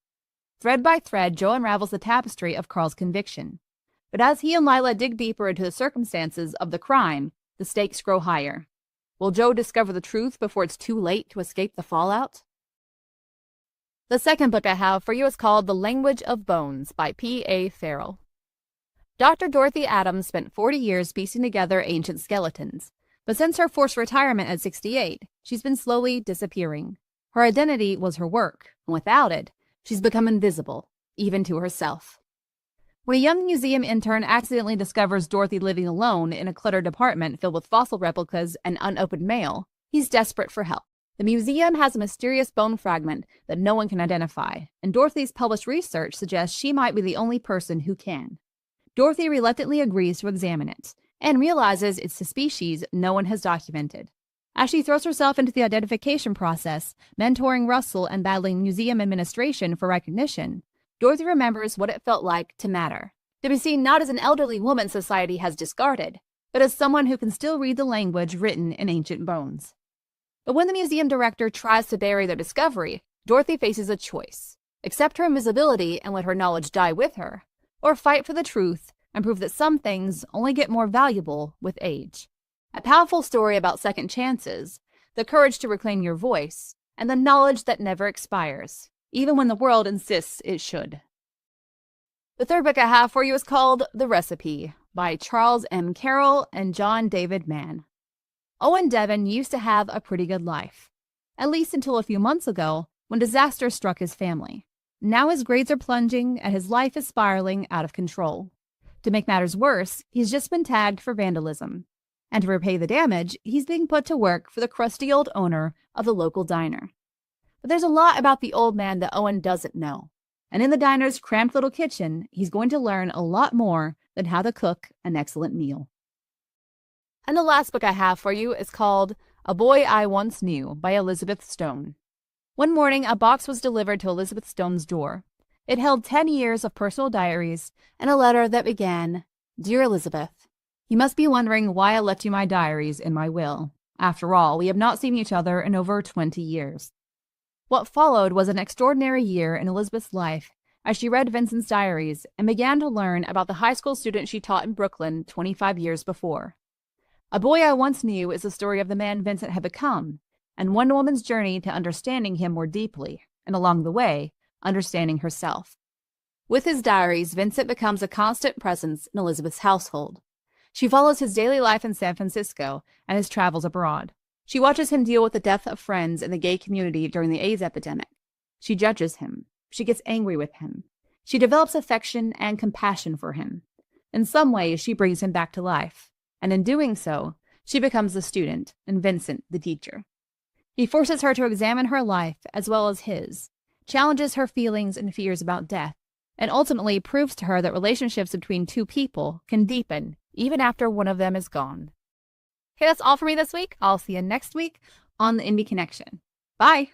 Thread by thread, Joe unravels the tapestry of Carl's conviction. But as he and Lila dig deeper into the circumstances of the crime, the stakes grow higher. Will Joe discover the truth before it's too late to escape the fallout? The second book I have for you is called The Language of Bones by P.A. Farrell. Dr. Dorothy Adams spent 40 years piecing together ancient skeletons, but since her forced retirement at 68, she's been slowly disappearing. Her identity was her work, and without it, she's become invisible, even to herself. When a young museum intern accidentally discovers Dorothy living alone in a cluttered apartment filled with fossil replicas and unopened mail, he's desperate for help. The museum has a mysterious bone fragment that no one can identify, and Dorothy's published research suggests she might be the only person who can. Dorothy reluctantly agrees to examine it, and realizes it's a species no one has documented. As she throws herself into the identification process, mentoring Russell and battling museum administration for recognition, Dorothy remembers what it felt like to matter, to be seen not as an elderly woman society has discarded, but as someone who can still read the language written in ancient bones. But when the museum director tries to bury their discovery, Dorothy faces a choice: accept her invisibility and let her knowledge die with her, or fight for the truth and prove that some things only get more valuable with age. A powerful story about second chances, the courage to reclaim your voice, and the knowledge that never expires, even when the world insists it should. The third book I have for you is called The Recipe by Charles M. Carroll and John David Mann. Owen Devon used to have a pretty good life, at least until a few months ago when disaster struck his family. Now his grades are plunging and his life is spiraling out of control. To make matters worse, he's just been tagged for vandalism. And to repay the damage, he's being put to work for the crusty old owner of the local diner. But there's a lot about the old man that Owen doesn't know. And in the diner's cramped little kitchen, he's going to learn a lot more than how to cook an excellent meal. And the last book I have for you is called A Boy I Once Knew by Elizabeth Stone. One morning, a box was delivered to Elizabeth Stone's door. It held 10 years of personal diaries and a letter that began, "Dear Elizabeth, you must be wondering why I left you my diaries in my will. After all, we have not seen each other in over 20 years. What followed was an extraordinary year in Elizabeth's life as she read Vincent's diaries and began to learn about the high school student she taught in Brooklyn 25 years before. A Boy I Once Knew is the story of the man Vincent had become, and one woman's journey to understanding him more deeply, and along the way, understanding herself. With his diaries, Vincent becomes a constant presence in Elizabeth's household. She follows his daily life in San Francisco and his travels abroad. She watches him deal with the death of friends in the gay community during the AIDS epidemic. She judges him. She gets angry with him. She develops affection and compassion for him. In some ways, she brings him back to life. And in doing so, she becomes the student and Vincent the teacher. He forces her to examine her life as well as his, challenges her feelings and fears about death, and ultimately proves to her that relationships between two people can deepen even after one of them is gone. Okay, that's all for me this week. I'll see you next week on the Indie Connection. Bye!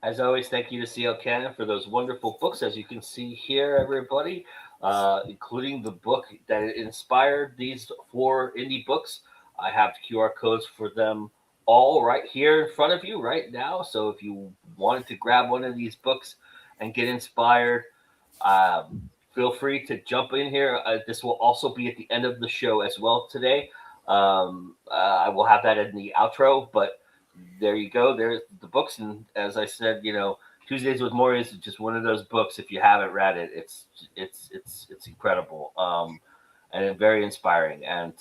As always, thank you to CL Cannon for those wonderful books, as you can see here, everybody, including the book that inspired these 4 indie books. I have QR codes for them all right here in front of you right now. So if you wanted to grab one of these books and get inspired, feel free to jump in here. This will also be at the end of the show as well today. I will have that in the outro, but there you go. There's the books. And as I said, Tuesdays with Maury is just one of those books. If you haven't read it, it's incredible. And very inspiring. And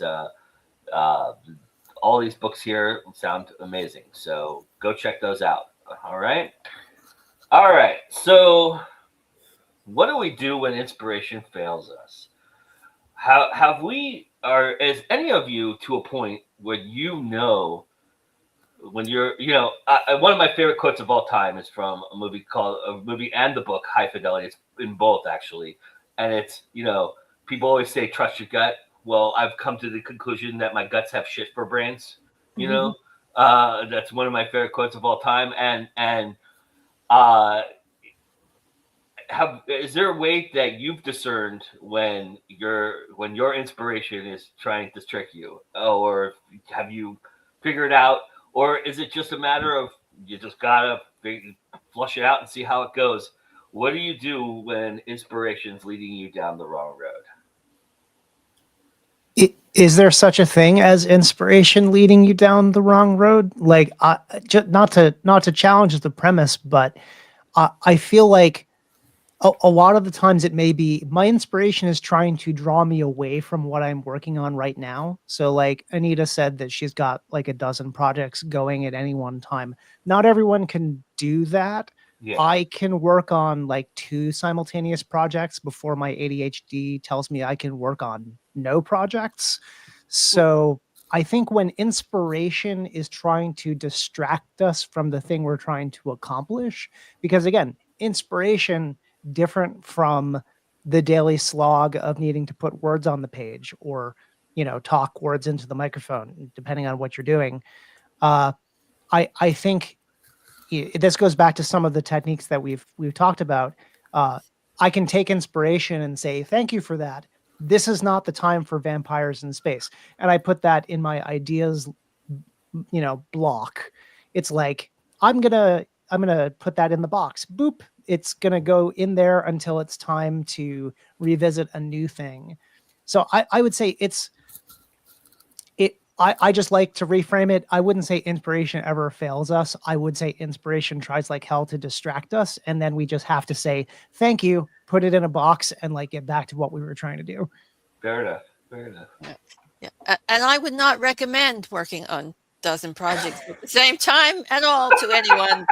all these books here sound amazing. So go check those out. All right. So what do we do when inspiration fails us? Is any of you to a point where when you're, one of my favorite quotes of all time is from a movie and the book High Fidelity. It's in both actually. And it's, people always say, trust your gut. Well, I've come to the conclusion that my guts have shit for brains. That's one of my favorite quotes of all time. And is there a way that you've discerned when your inspiration is trying to trick you, or have you figured out, or is it just a matter of you just gotta flush it out and see how it goes? What do you do when inspiration's leading you down the wrong road? Is there such a thing as inspiration leading you down the wrong road? Like, not to challenge the premise, but I feel like a lot of the times it may be my inspiration is trying to draw me away from what I'm working on right now. So like Anita said that she's got like a dozen projects going at any one time. Not everyone can do that. Yeah. I can work on like 2 simultaneous projects before my ADHD tells me I can work on no projects. So I think when inspiration is trying to distract us from the thing we're trying to accomplish, because again, inspiration different from the daily slog of needing to put words on the page or, talk words into the microphone, depending on what you're doing. I think this goes back to some of the techniques that we've talked about. I can take inspiration and say, thank you for that. This is not the time for vampires in space. And I put that in my ideas, block. It's like, I'm going to put that in the box. Boop. It's going to go in there until it's time to revisit a new thing. So I would say I just like to reframe it. I wouldn't say inspiration ever fails us. I would say inspiration tries like hell to distract us. And then we just have to say, thank you, put it in a box and like get back to what we were trying to do. Fair enough. Yeah. And I would not recommend working on dozen projects at the same time at all to anyone.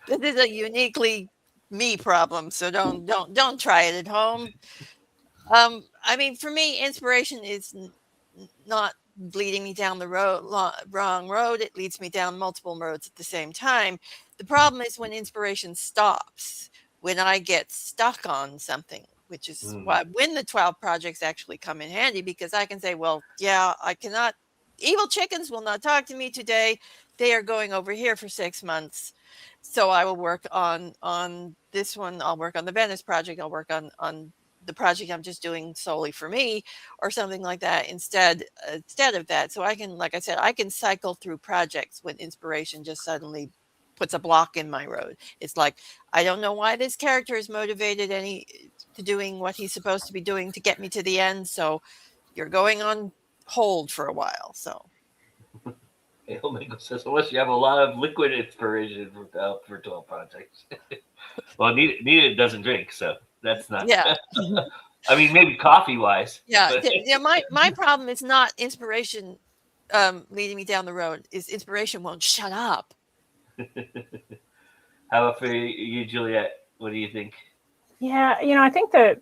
This is a uniquely me problem, so don't try it at home. For me, inspiration is not leading me down the wrong road. It leads me down multiple roads at the same time. The problem is when inspiration stops, when I get stuck on something, which is when the 12 projects actually come in handy, because I can say, well, yeah, I cannot. Evil chickens will not talk to me today. They are going over here for 6 months. So I will work on this one. I'll work on the Venice project. I'll work on the project I'm just doing solely for me or something like that instead of that. So I can, like I said, I can cycle through projects when inspiration just suddenly puts a block in my road. It's like, I don't know why this character is motivated to doing what he's supposed to be doing to get me to the end. So you're going on hold for a while. So. Omegle says, unless you have a lot of liquid inspiration for 12 projects. Well, Nita doesn't drink, so that's not. Yeah. Maybe coffee-wise. Yeah. My problem is not inspiration leading me down the road. Is inspiration won't shut up. How about for you, Juliet? What do you think? Yeah, I think that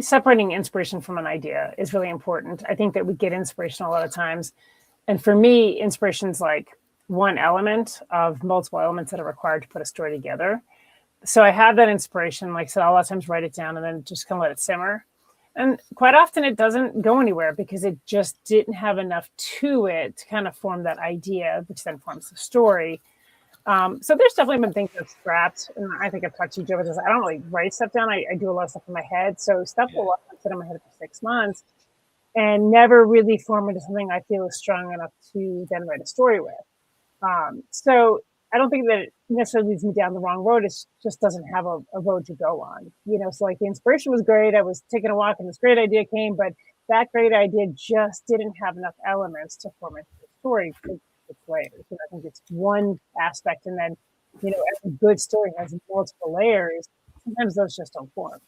separating inspiration from an idea is really important. I think that we get inspiration a lot of times. And for me, inspiration is like one element of multiple elements that are required to put a story together. So I have that inspiration, like I said, a lot of times write it down and then just kind of let it simmer. And quite often it doesn't go anywhere because it just didn't have enough to it to kind of form that idea, which then forms the story. So there's definitely been things that scrapped. And I think I've talked to you, Joe, about this. I don't really write stuff down. I do a lot of stuff in my head. So stuff will sit in my head for 6 months. and never really form into something I feel is strong enough to then write a story with. So I don't think that it necessarily leads me down the wrong road. It just doesn't have a road to go on. So like the inspiration was great. I was taking a walk and this great idea came, but that great idea just didn't have enough elements to form into the story. It's layers. So I think it's one aspect, and then every good story has multiple layers. Sometimes those just don't form.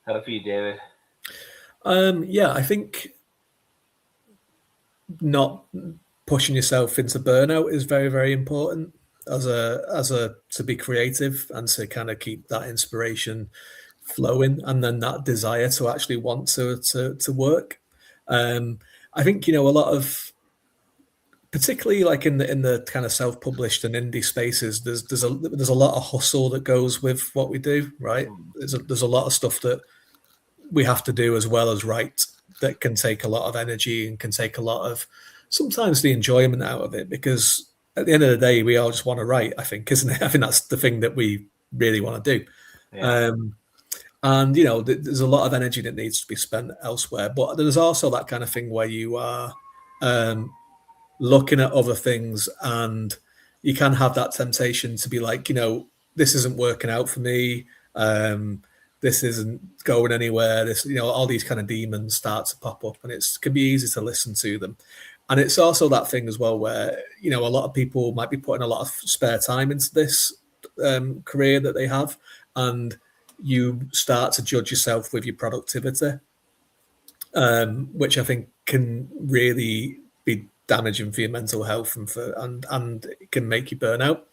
How about you, David? Yeah, I think not pushing yourself into burnout is very, very important as a to be creative and to kind of keep that inspiration flowing, and then that desire to actually want to work. I think a lot of, particularly like in the kind of self-published and indie spaces, there's a lot of hustle that goes with what we do, right? There's a lot of stuff that we have to do as well as write that can take a lot of energy and can take a lot of sometimes the enjoyment out of it, because at the end of the day we all just want to write, I think, isn't it? I think that's the thing that we really want to do. Yeah. And there's a lot of energy that needs to be spent elsewhere, but there's also that kind of thing where you are looking at other things, and you can have that temptation to be like, this isn't working out for me. This isn't going anywhere. This, all these kind of demons start to pop up, and it can be easy to listen to them. And it's also that thing as well where, a lot of people might be putting a lot of spare time into this career that they have, and you start to judge yourself with your productivity, which I think can really be damaging for your mental health and it can make you burn out.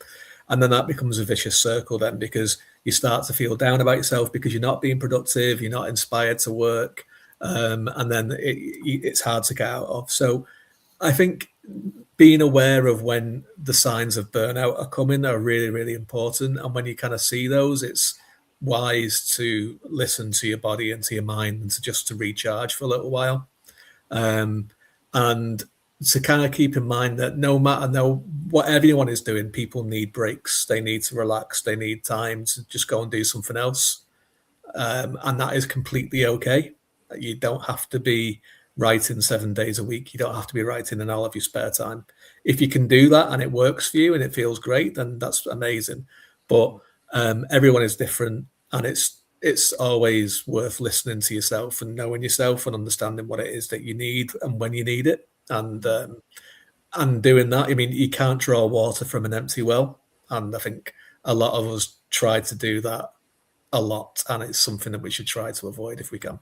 And then that becomes a vicious circle then, because you start to feel down about yourself because you're not being productive, you're not inspired to work, and then it's hard to get out of. So I think being aware of when the signs of burnout are coming are really, really important. And when you kind of see those, it's wise to listen to your body and to your mind and to recharge for a little while. And to kind of keep in mind that no matter what everyone is doing, people need breaks. They need to relax. They need time to just go and do something else. And that is completely okay. You don't have to be writing 7 days a week. You don't have to be writing in all of your spare time. If you can do that and it works for you and it feels great, then that's amazing. But everyone is different, and it's always worth listening to yourself and knowing yourself and understanding what it is that you need and when you need it. And doing that, I mean, you can't draw water from an empty well. And I think a lot of us try to do that a lot, and it's something that we should try to avoid if we can.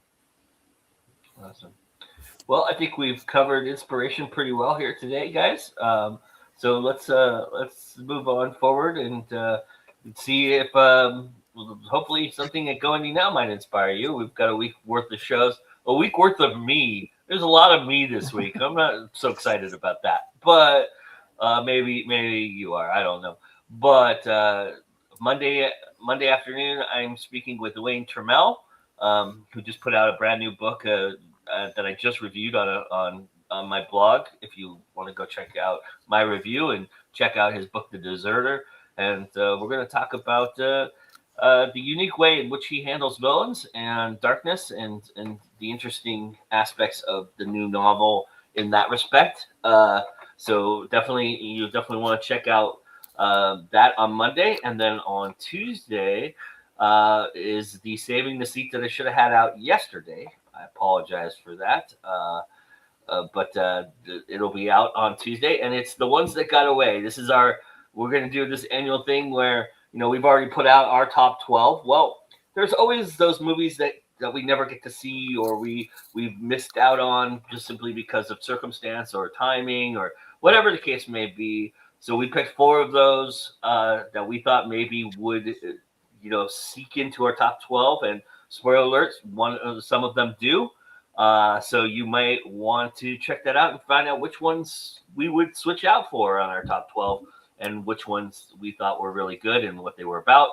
Awesome. Well, I think we've covered inspiration pretty well here today, guys. So let's move on forward and see if hopefully something at Go Indie Now might inspire you. We've got a week worth of shows, a week worth of me. There's a lot of me this week. I'm not so excited about that, but maybe you are. I don't know. But Monday afternoon, I'm speaking with Wayne Trammell, who just put out a brand new book that I just reviewed on my blog. If you want to go check out my review and check out his book, The Deserter, and we're going to talk about the unique way in which he handles villains and darkness and the interesting aspects of the new novel in that respect. So you definitely want to check out that on Monday. And then on Tuesday is the Saving the Seat that I should have had out yesterday. I apologize for that. But it'll be out on Tuesday, and it's The Ones That Got Away. We're going to do this annual thing where, we've already put out our top 12. Well, there's always those movies that we never get to see, or we've missed out on just simply because of circumstance or timing or whatever the case may be. So we picked 4 of those that we thought maybe would, seek into our top 12. And spoiler alerts, some of them do. So you might want to check that out and find out which ones we would switch out for on our top 12 and which ones we thought were really good and what they were about.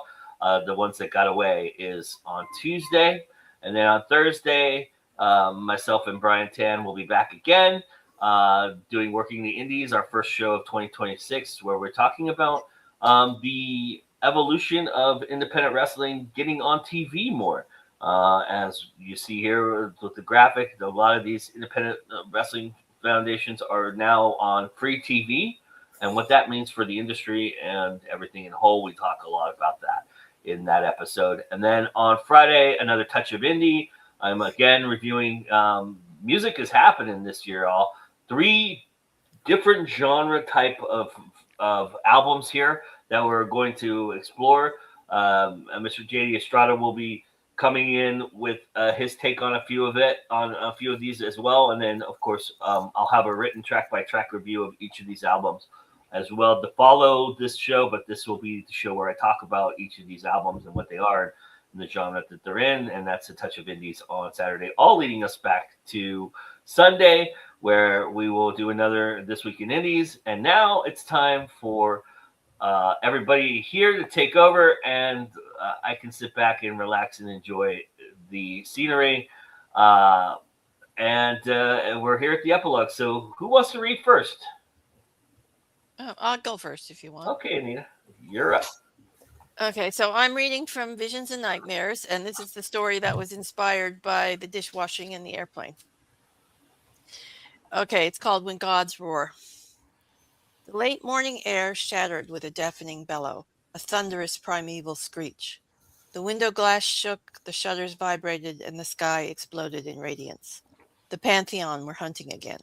The Ones That Got Away is on Tuesday. And then on Thursday, myself and Brian Tan will be back again doing Working the Indies, our first show of 2026, where we're talking about the evolution of independent wrestling getting on TV more. As you see here with the graphic, a lot of these independent wrestling foundations are now on free TV, and what that means for the industry and everything in whole. We talk a lot about that in that episode. And then on Friday, another touch of indie. I'm again reviewing music is happening this year. All 3 different genre type of albums here that we're going to explore. Mr. JD Estrada will be coming in with his take on a few of these as well. And then, of course, I'll have a written track by track review of each of these albums as well to follow this show. But this will be the show where I talk about each of these albums and what they are and the genre that they're in. And that's a touch of indies on Saturday, all leading us back to Sunday, where we will do another This Week in Indies. And now it's time for everybody here to take over, and I can sit back and relax and enjoy the scenery. And we're here at the epilogue. So who wants to read first? Oh, I'll go first if you want. Okay, Anita, you're up. Okay, so I'm reading from Visions and Nightmares, and this is the story that was inspired by the dishwashing in the airplane. Okay, it's called When Gods Roar. The late morning air shattered with a deafening bellow, a thunderous primeval screech. The window glass shook, the shutters vibrated, and the sky exploded in radiance. The Pantheon were hunting again.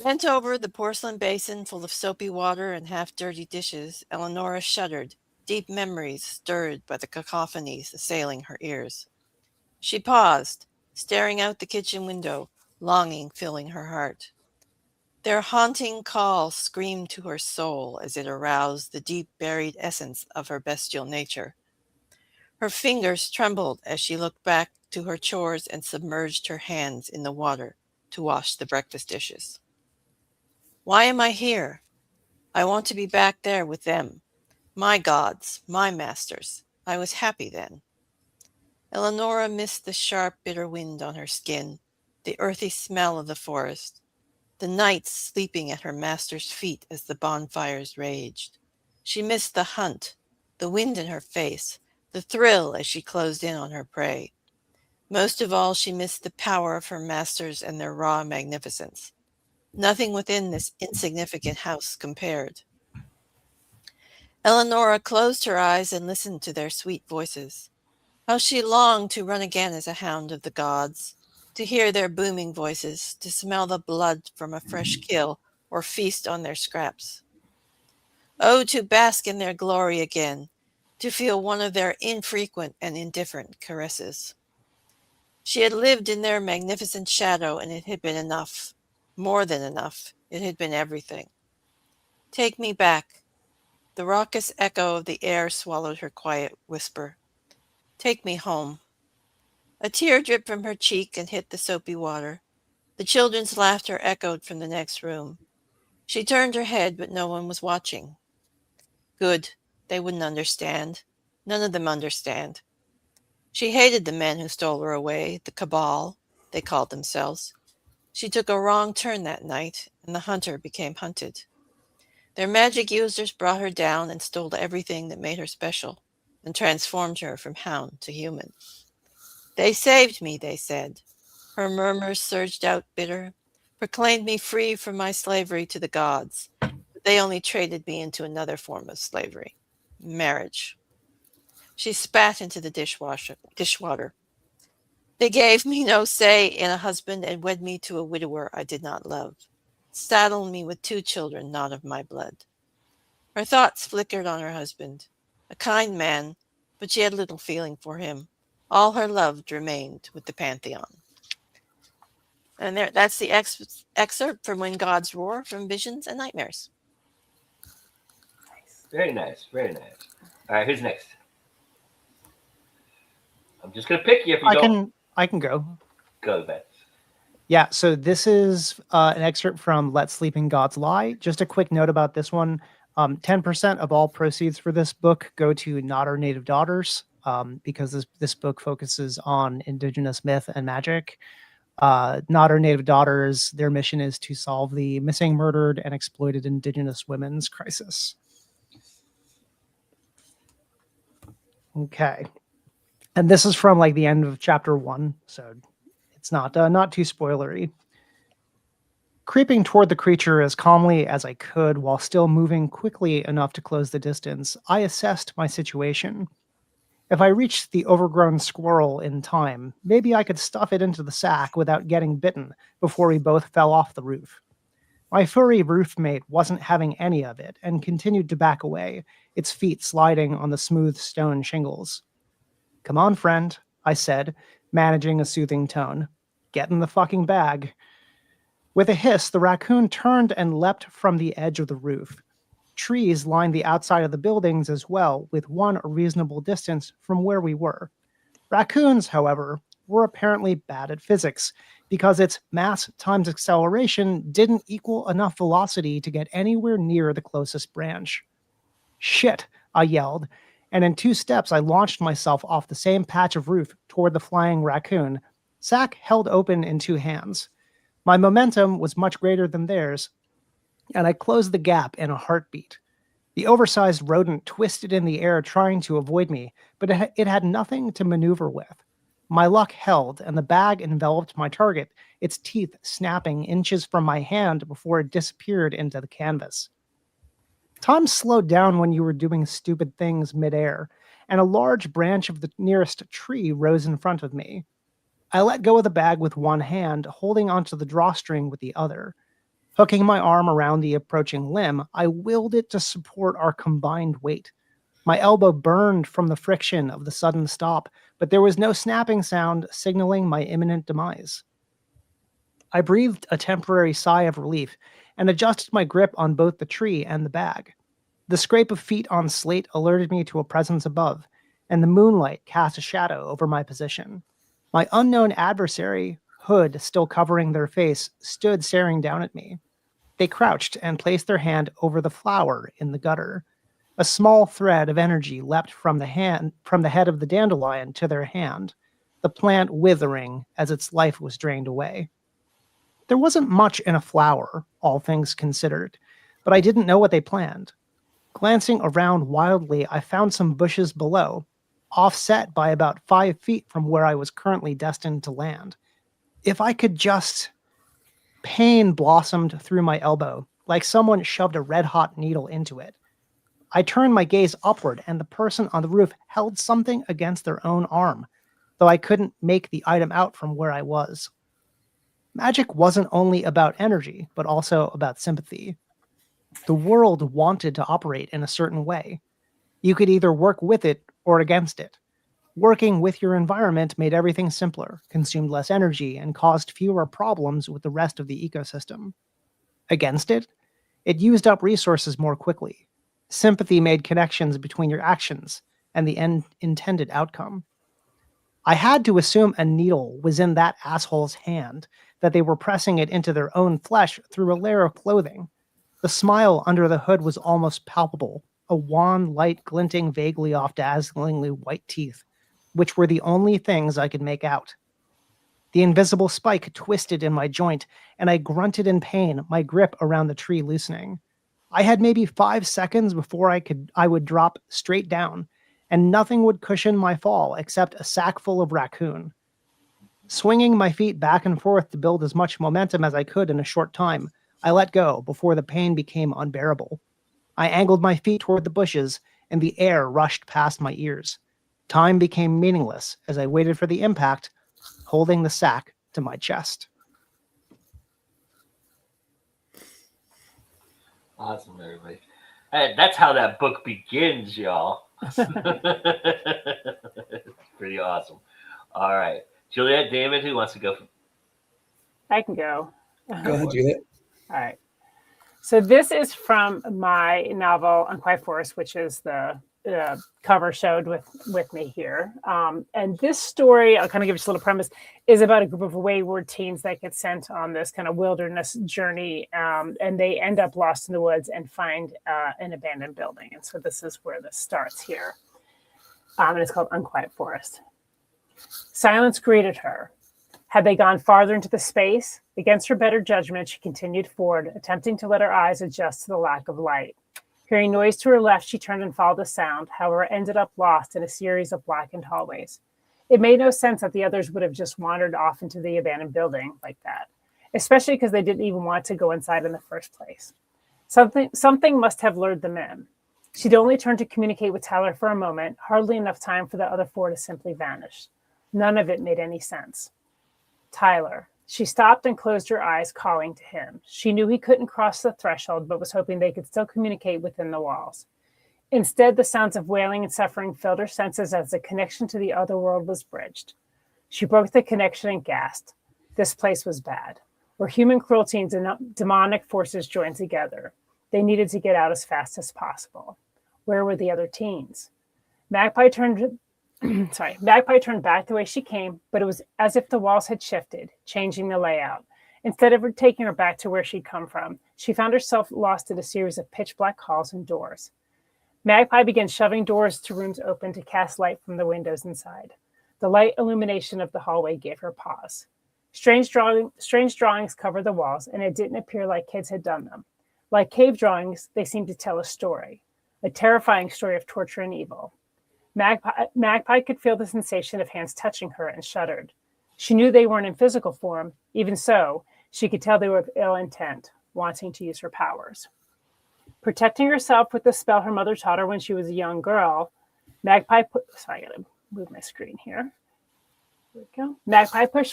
Bent over the porcelain basin full of soapy water and half-dirty dishes, Eleonora shuddered, deep memories stirred by the cacophonies assailing her ears. She paused, staring out the kitchen window, longing filling her heart. Their haunting call screamed to her soul as it aroused the deep-buried essence of her bestial nature. Her fingers trembled as she looked back to her chores and submerged her hands in the water to wash the breakfast dishes. Why am I here? I want to be back there with them. My gods, my masters. I was happy then. Eleonora missed the sharp, bitter wind on her skin, the earthy smell of the forest, the nights sleeping at her master's feet as the bonfires raged. She missed the hunt, the wind in her face, the thrill as she closed in on her prey. Most of all, she missed the power of her masters and their raw magnificence. Nothing within this insignificant house compared. Eleonora closed her eyes and listened to their sweet voices. How she longed to run again as a hound of the gods, to hear their booming voices, to smell the blood from a fresh kill or feast on their scraps. Oh, to bask in their glory again, to feel one of their infrequent and indifferent caresses. She had lived in their magnificent shadow, and it had been enough. More than enough. It had been everything. Take me back. The raucous echo of the air swallowed her quiet whisper. Take me home. A tear dripped from her cheek and hit the soapy water. The children's laughter echoed from the next room. She turned her head, but no one was watching. Good. They wouldn't understand. None of them understand. She hated the men who stole her away, the cabal, they called themselves. She took a wrong turn that night, and the hunter became hunted. Their magic users brought her down and stole everything that made her special, and transformed her from hound to human. They saved me, they said. Her murmurs surged out bitter, proclaimed me free from my slavery to the gods. But they only traded me into another form of slavery, marriage. She spat into the dishwater. They gave me no say in a husband and wed me to a widower I did not love. Saddled me with 2 children not of my blood. Her thoughts flickered on her husband. A kind man, but she had little feeling for him. All her love remained with the Pantheon. And that's the excerpt from When Gods Roar from Visions and Nightmares. Very nice, very nice. All right, who's next? I'm just going to pick you if you don't. I can go. Go, Ben. Yeah, so this is an excerpt from Let Sleeping Gods Lie. Just a quick note about this one. 10% of all proceeds for this book go to Not Our Native Daughters, because this book focuses on indigenous myth and magic. Not Our Native Daughters, their mission is to solve the missing, murdered, and exploited indigenous women's crisis. Okay. And this is from like the end of chapter 1, so it's not too spoilery. Creeping toward the creature as calmly as I could while still moving quickly enough to close the distance, I assessed my situation. If I reached the overgrown squirrel in time, maybe I could stuff it into the sack without getting bitten before we both fell off the roof. My furry roofmate wasn't having any of it and continued to back away, its feet sliding on the smooth stone shingles. "Come on, friend," I said, managing a soothing tone. "Get in the fucking bag." With a hiss, the raccoon turned and leapt from the edge of the roof. Trees lined the outside of the buildings as well, with one a reasonable distance from where we were. Raccoons, however, were apparently bad at physics, because its mass times acceleration didn't equal enough velocity to get anywhere near the closest branch. "Shit," I yelled, and in 2 steps I launched myself off the same patch of roof toward the flying raccoon, sack held open in 2 hands. My momentum was much greater than theirs, and I closed the gap in a heartbeat. The oversized rodent twisted in the air trying to avoid me, but it had nothing to maneuver with. My luck held, and the bag enveloped my target, its teeth snapping inches from my hand before it disappeared into the canvas. Time slowed down when you were doing stupid things midair, and a large branch of the nearest tree rose in front of me. I let go of the bag with one hand, holding onto the drawstring with the other. Hooking my arm around the approaching limb, I willed it to support our combined weight. My elbow burned from the friction of the sudden stop, but there was no snapping sound signaling my imminent demise. I breathed a temporary sigh of relief and adjusted my grip on both the tree and the bag. The scrape of feet on slate alerted me to a presence above, and the moonlight cast a shadow over my position. My unknown adversary, hood still covering their face, stood staring down at me. They crouched and placed their hand over the flower in the gutter. A small thread of energy leapt from the head of the dandelion to their hand, the plant withering as its life was drained away. There wasn't much in a flower, all things considered, but I didn't know what they planned. Glancing around wildly, I found some bushes below, offset by about 5 feet from where I was currently destined to land. If I could just... Pain blossomed through my elbow, like someone shoved a red-hot needle into it. I turned my gaze upward, and the person on the roof held something against their own arm, though I couldn't make the item out from where I was. Magic wasn't only about energy, but also about sympathy. The world wanted to operate in a certain way. You could either work with it or against it. Working with your environment made everything simpler, consumed less energy, and caused fewer problems with the rest of the ecosystem. Against it, it used up resources more quickly. Sympathy made connections between your actions and the intended outcome. I had to assume a needle was in that asshole's hand, that they were pressing it into their own flesh through a layer of clothing. The smile under the hood was almost palpable, a wan light glinting vaguely off dazzlingly white teeth, which were the only things I could make out. The invisible spike twisted in my joint, and I grunted in pain, my grip around the tree loosening. I had maybe 5 seconds before I would drop straight down, and nothing would cushion my fall except a sack full of raccoon. Swinging my feet back and forth to build as much momentum as I could in a short time, I let go before the pain became unbearable. I angled my feet toward the bushes, and the air rushed past my ears. Time became meaningless as I waited for the impact, holding the sack to my chest. Awesome, everybody. And that's how that book begins, y'all. Pretty awesome. All right. Juliet, David, who wants to go? I can go. Go ahead, Juliet. All right. So this is from my novel Unquiet Forest, which is the cover showed with me here. And this story, I'll kind of give you a little premise, is about a group of wayward teens that get sent on this kind of wilderness journey, and they end up lost in the woods and find an abandoned building. And so this is where this starts here. And it's called Unquiet Forest. Silence greeted her. Had they gone farther into the space? Against her better judgment, she continued forward, attempting to let her eyes adjust to the lack of light. Hearing noise to her left, she turned and followed the sound, however, ended up lost in a series of blackened hallways. It made no sense that the others would have just wandered off into the abandoned building like that, especially because they didn't even want to go inside in the first place. Something must have lured them in. She'd only turned to communicate with Tyler for a moment, hardly enough time for the other four to simply vanish. None of it made any sense. Tyler. She stopped and closed her eyes, calling to him. She knew he couldn't cross the threshold, but was hoping they could still communicate within the walls. Instead, the sounds of wailing and suffering filled her senses as the connection to the other world was bridged. She broke the connection and gasped. This place was bad, where human cruelty and demonic forces joined together. They needed to get out as fast as possible. Where were the other teens? Magpie turned back the way she came, but it was as if the walls had shifted, changing the layout. Instead of taking her back to where she'd come from, she found herself lost in a series of pitch black halls and doors. Magpie began shoving doors to rooms open to cast light from the windows inside. The light illumination of the hallway gave her pause. Strange drawings covered the walls, and it didn't appear like kids had done them. Like cave drawings, they seemed to tell a story, a terrifying story of torture and evil. Magpie could feel the sensation of hands touching her and shuddered. She knew they weren't in physical form. Even so, she could tell they were of ill intent, wanting to use her powers. Protecting herself with the spell her mother taught her when she was a young girl, Magpie pushed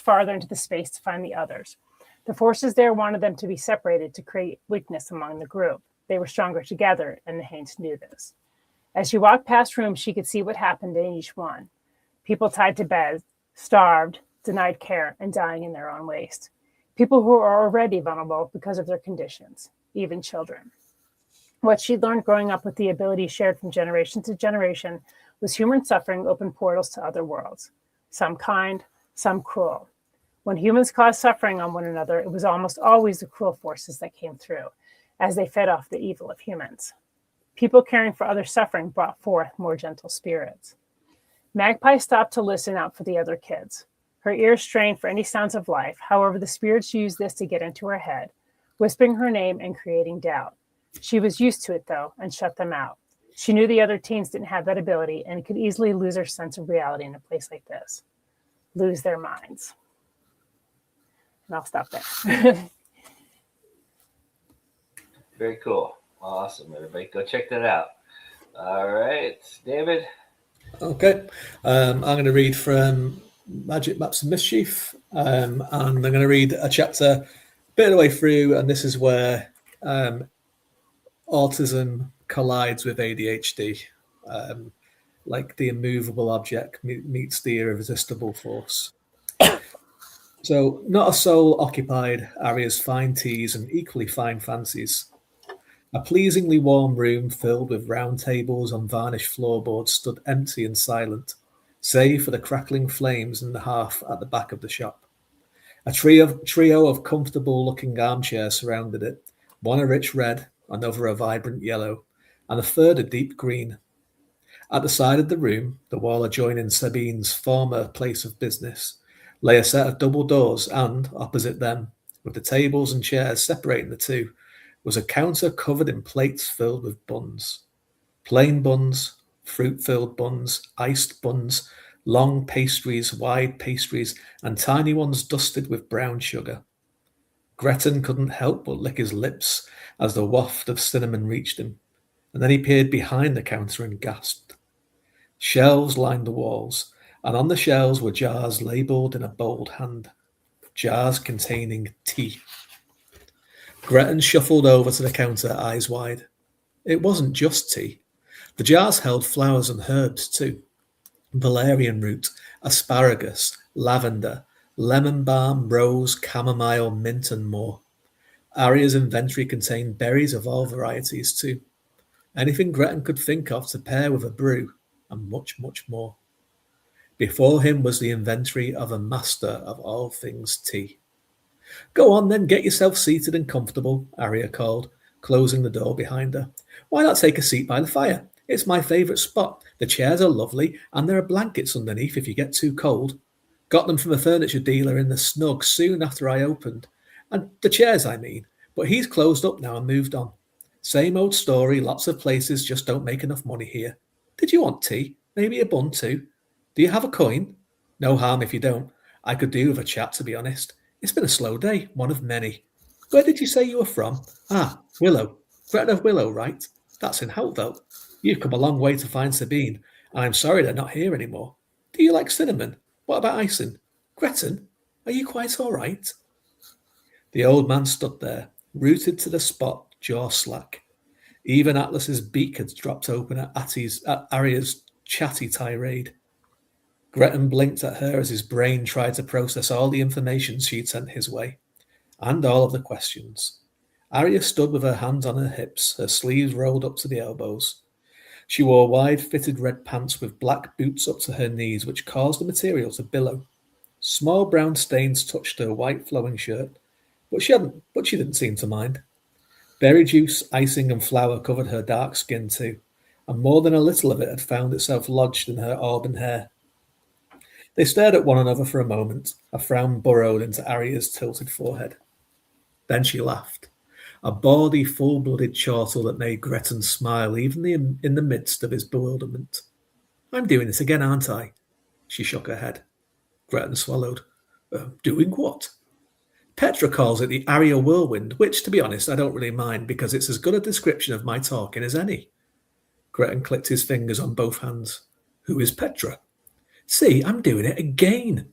farther into the space to find the others. The forces there wanted them to be separated to create weakness among the group. They were stronger together, and the Haints knew this. As she walked past rooms, she could see what happened in each one. People tied to beds, starved, denied care, and dying in their own waste. People who are already vulnerable because of their conditions, even children. What she'd learned growing up with the ability shared from generation to generation was human suffering opened portals to other worlds, some kind, some cruel. When humans caused suffering on one another, it was almost always the cruel forces that came through, as they fed off the evil of humans. People caring for other suffering brought forth more gentle spirits. Magpie stopped to listen out for the other kids. Her ears strained for any sounds of life. However, the spirits used this to get into her head, whispering her name and creating doubt. She was used to it, though, and shut them out. She knew the other teens didn't have that ability and could easily lose her sense of reality in a place like this. Lose their minds. And I'll stop there. Very cool. Awesome, everybody. Go check that out. All right, David. Okay. I'm going to read from Magic Maps and Mischief, and I'm going to read a chapter a bit of the way through, and this is where autism collides with ADHD, like the immovable object meets the irresistible force. So, not a soul occupied Arya's fine teas and equally fine fancies. A pleasingly warm room filled with round tables on varnished floorboards stood empty and silent, save for the crackling flames in the hearth at the back of the shop. A trio of comfortable-looking armchairs surrounded it, one a rich red, another a vibrant yellow, and a third a deep green. At the side of the room, the wall adjoining Sabine's former place of business, lay a set of double doors, and, opposite them, with the tables and chairs separating the two, was a counter covered in plates filled with buns. Plain buns, fruit-filled buns, iced buns, long pastries, wide pastries, and tiny ones dusted with brown sugar. Gretton couldn't help but lick his lips as the waft of cinnamon reached him, and then he peered behind the counter and gasped. Shelves lined the walls, and on the shelves were jars labelled in a bold hand. Jars containing tea. Gretton shuffled over to the counter, eyes wide. It wasn't just tea. The jars held flowers and herbs too. Valerian root, asparagus, lavender, lemon balm, rose, chamomile, mint, and more. Arya's inventory contained berries of all varieties too. Anything Gretton could think of to pair with a brew, and much, much more. Before him was the inventory of a master of all things tea. Go on, then, get yourself seated and comfortable, Arya called, closing the door behind her. Why not take a seat by the fire? It's my favourite spot. The chairs are lovely, and there are blankets underneath if you get too cold. Got them from a furniture dealer in the snug soon after I opened. And the chairs, I mean. But he's closed up now and moved on. Same old story, lots of places just don't make enough money here. Did you want tea? Maybe a bun too? Do you have a coin? No harm if you don't. I could do with a chat, to be honest. It's been a slow day, one of many. Where did you say you were from? Ah, Willow. Gretchen of Willow, right? That's in Houteveld. You've come a long way to find Sabine, and I'm sorry they're not here anymore. Do you like cinnamon? What about icing? Gretchen, are you quite all right? The old man stood there, rooted to the spot, jaw slack. Even Atlas's beak had dropped open at Arya's chatty tirade. Gretton blinked at her as his brain tried to process all the information she'd sent his way, and all of the questions. Arya stood with her hands on her hips, her sleeves rolled up to the elbows. She wore wide-fitted red pants with black boots up to her knees, which caused the material to billow. Small brown stains touched her white flowing shirt, but she didn't seem to mind. Berry juice, icing, and flour covered her dark skin too, and more than a little of it had found itself lodged in her auburn hair. They stared at one another for a moment. A frown burrowed into Arya's tilted forehead. Then she laughed, a bawdy, full-blooded chortle that made Gretton smile even in the midst of his bewilderment. I'm doing it again, aren't I? She shook her head. Gretton swallowed. Doing what? Petra calls it the Arya whirlwind, which, to be honest, I don't really mind because it's as good a description of my talking as any. Gretton clicked his fingers on both hands. Who is Petra? See, I'm doing it again.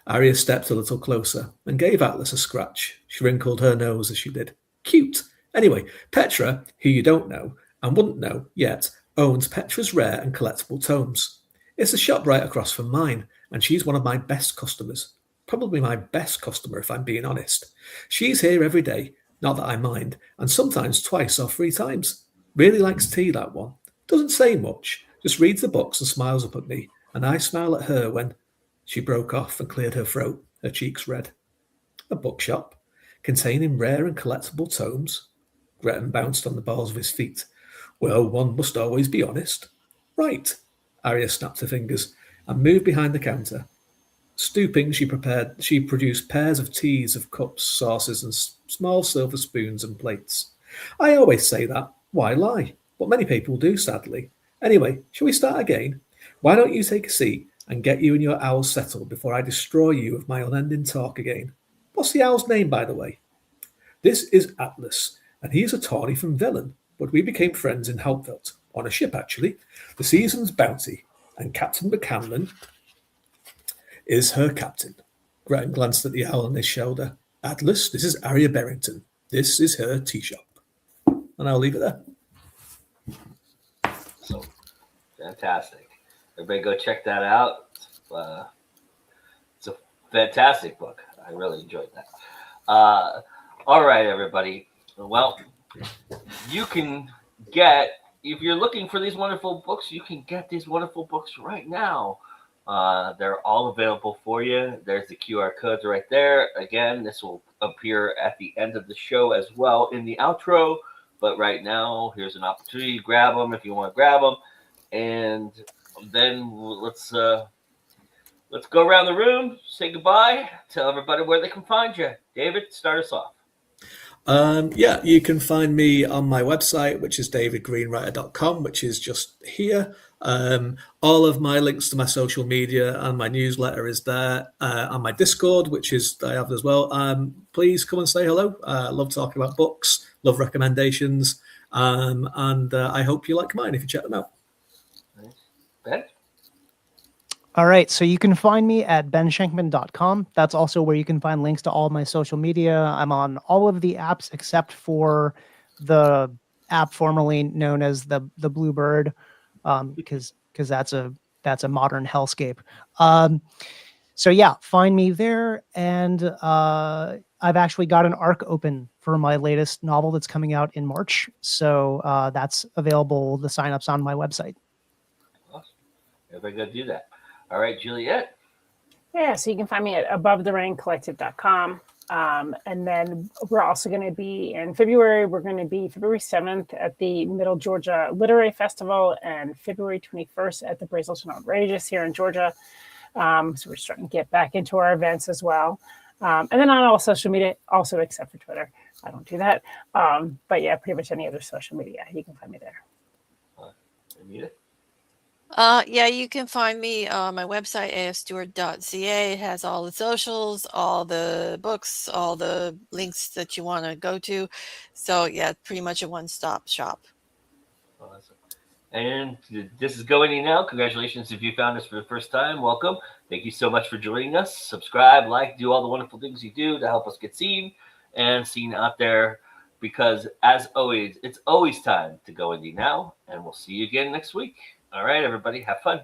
Arya stepped a little closer and gave Atlas a scratch. She wrinkled her nose as she did. Cute. Anyway, Petra, who you don't know and wouldn't know yet, owns Petra's Rare and Collectible Tomes. It's a shop right across from mine, and she's one of my best customers. Probably my best customer, if I'm being honest. She's here every day, not that I mind, and sometimes twice or 3 times. Really likes tea, that one. Doesn't say much, just reads the books and smiles up at me, and I smile at her when... She broke off and cleared her throat, her cheeks red. A bookshop, containing rare and collectible tomes? Gretton bounced on the balls of his feet. Well, one must always be honest. Right. Arya snapped her fingers and moved behind the counter. Stooping, she produced pairs of teas of cups, saucers, and small silver spoons and plates. I always say that. Why lie? But many people do, sadly. Anyway, shall we start again? Why don't you take a seat and get you and your owl settled before I destroy you with my unending talk again? What's the owl's name, by the way? This is Atlas, and he is a tawny from Velen, but we became friends in Houteveld, on a ship, actually, the Season's Bounty, and Captain McCanlon is her captain. Gretton glanced at the owl on his shoulder. Atlas, this is Arya Berrington. This is her tea shop. And I'll leave it there. So, fantastic. Everybody go check that out. It's a fantastic book. I really enjoyed that. All right, everybody. Well, you can get, if you're looking for these wonderful books, you can get these wonderful books right now. They're all available for you. There's the QR codes right there. Again, this will appear at the end of the show as well in the outro. But right now, here's an opportunity to grab them if you want to grab them. And then let's go around the room, say goodbye, tell everybody where they can find you. David, start us off. You can find me on my website, which is davidgreenwriter.com, which is just here. All of my links to my social media and my newsletter is there. On my Discord, which is I have as well. Please come and say hello. I love talking about books, love recommendations, and I hope you like mine if you check them out. Ben? All right, so you can find me at benshankman.com. That's also where you can find links to all of my social media. I'm on all of the apps except for the app formerly known as the Bluebird, because that's a modern hellscape. So yeah, find me there, and I've actually got an arc open for my latest novel that's coming out in March. So that's available. The sign-up's on my website. Awesome. Everybody go do that. All right, Juliet. Yeah, so you can find me at AboveTheRainCollective.com. And then we're also going to be in February. We're going to be February 7th at the Middle Georgia Literary Festival and February 21st at the Brazelton Outrageous here in Georgia. So we're starting to get back into our events as well. And then on all social media, also except for Twitter. I don't do that. But yeah, pretty much any other social media, you can find me there. Anita? Yeah, you can find me on my website, afstewart.ca. It has all the socials, all the books, all the links that you want to go to. So, yeah, pretty much a one-stop shop. Awesome. And this is going now. Congratulations if you found us for the first time. Welcome. Thank you so much for joining us. Subscribe, like, do all the wonderful things you do to help us get seen and seen out there. Because as always, it's always time to go indie now. And we'll see you again next week. All right, everybody, have fun.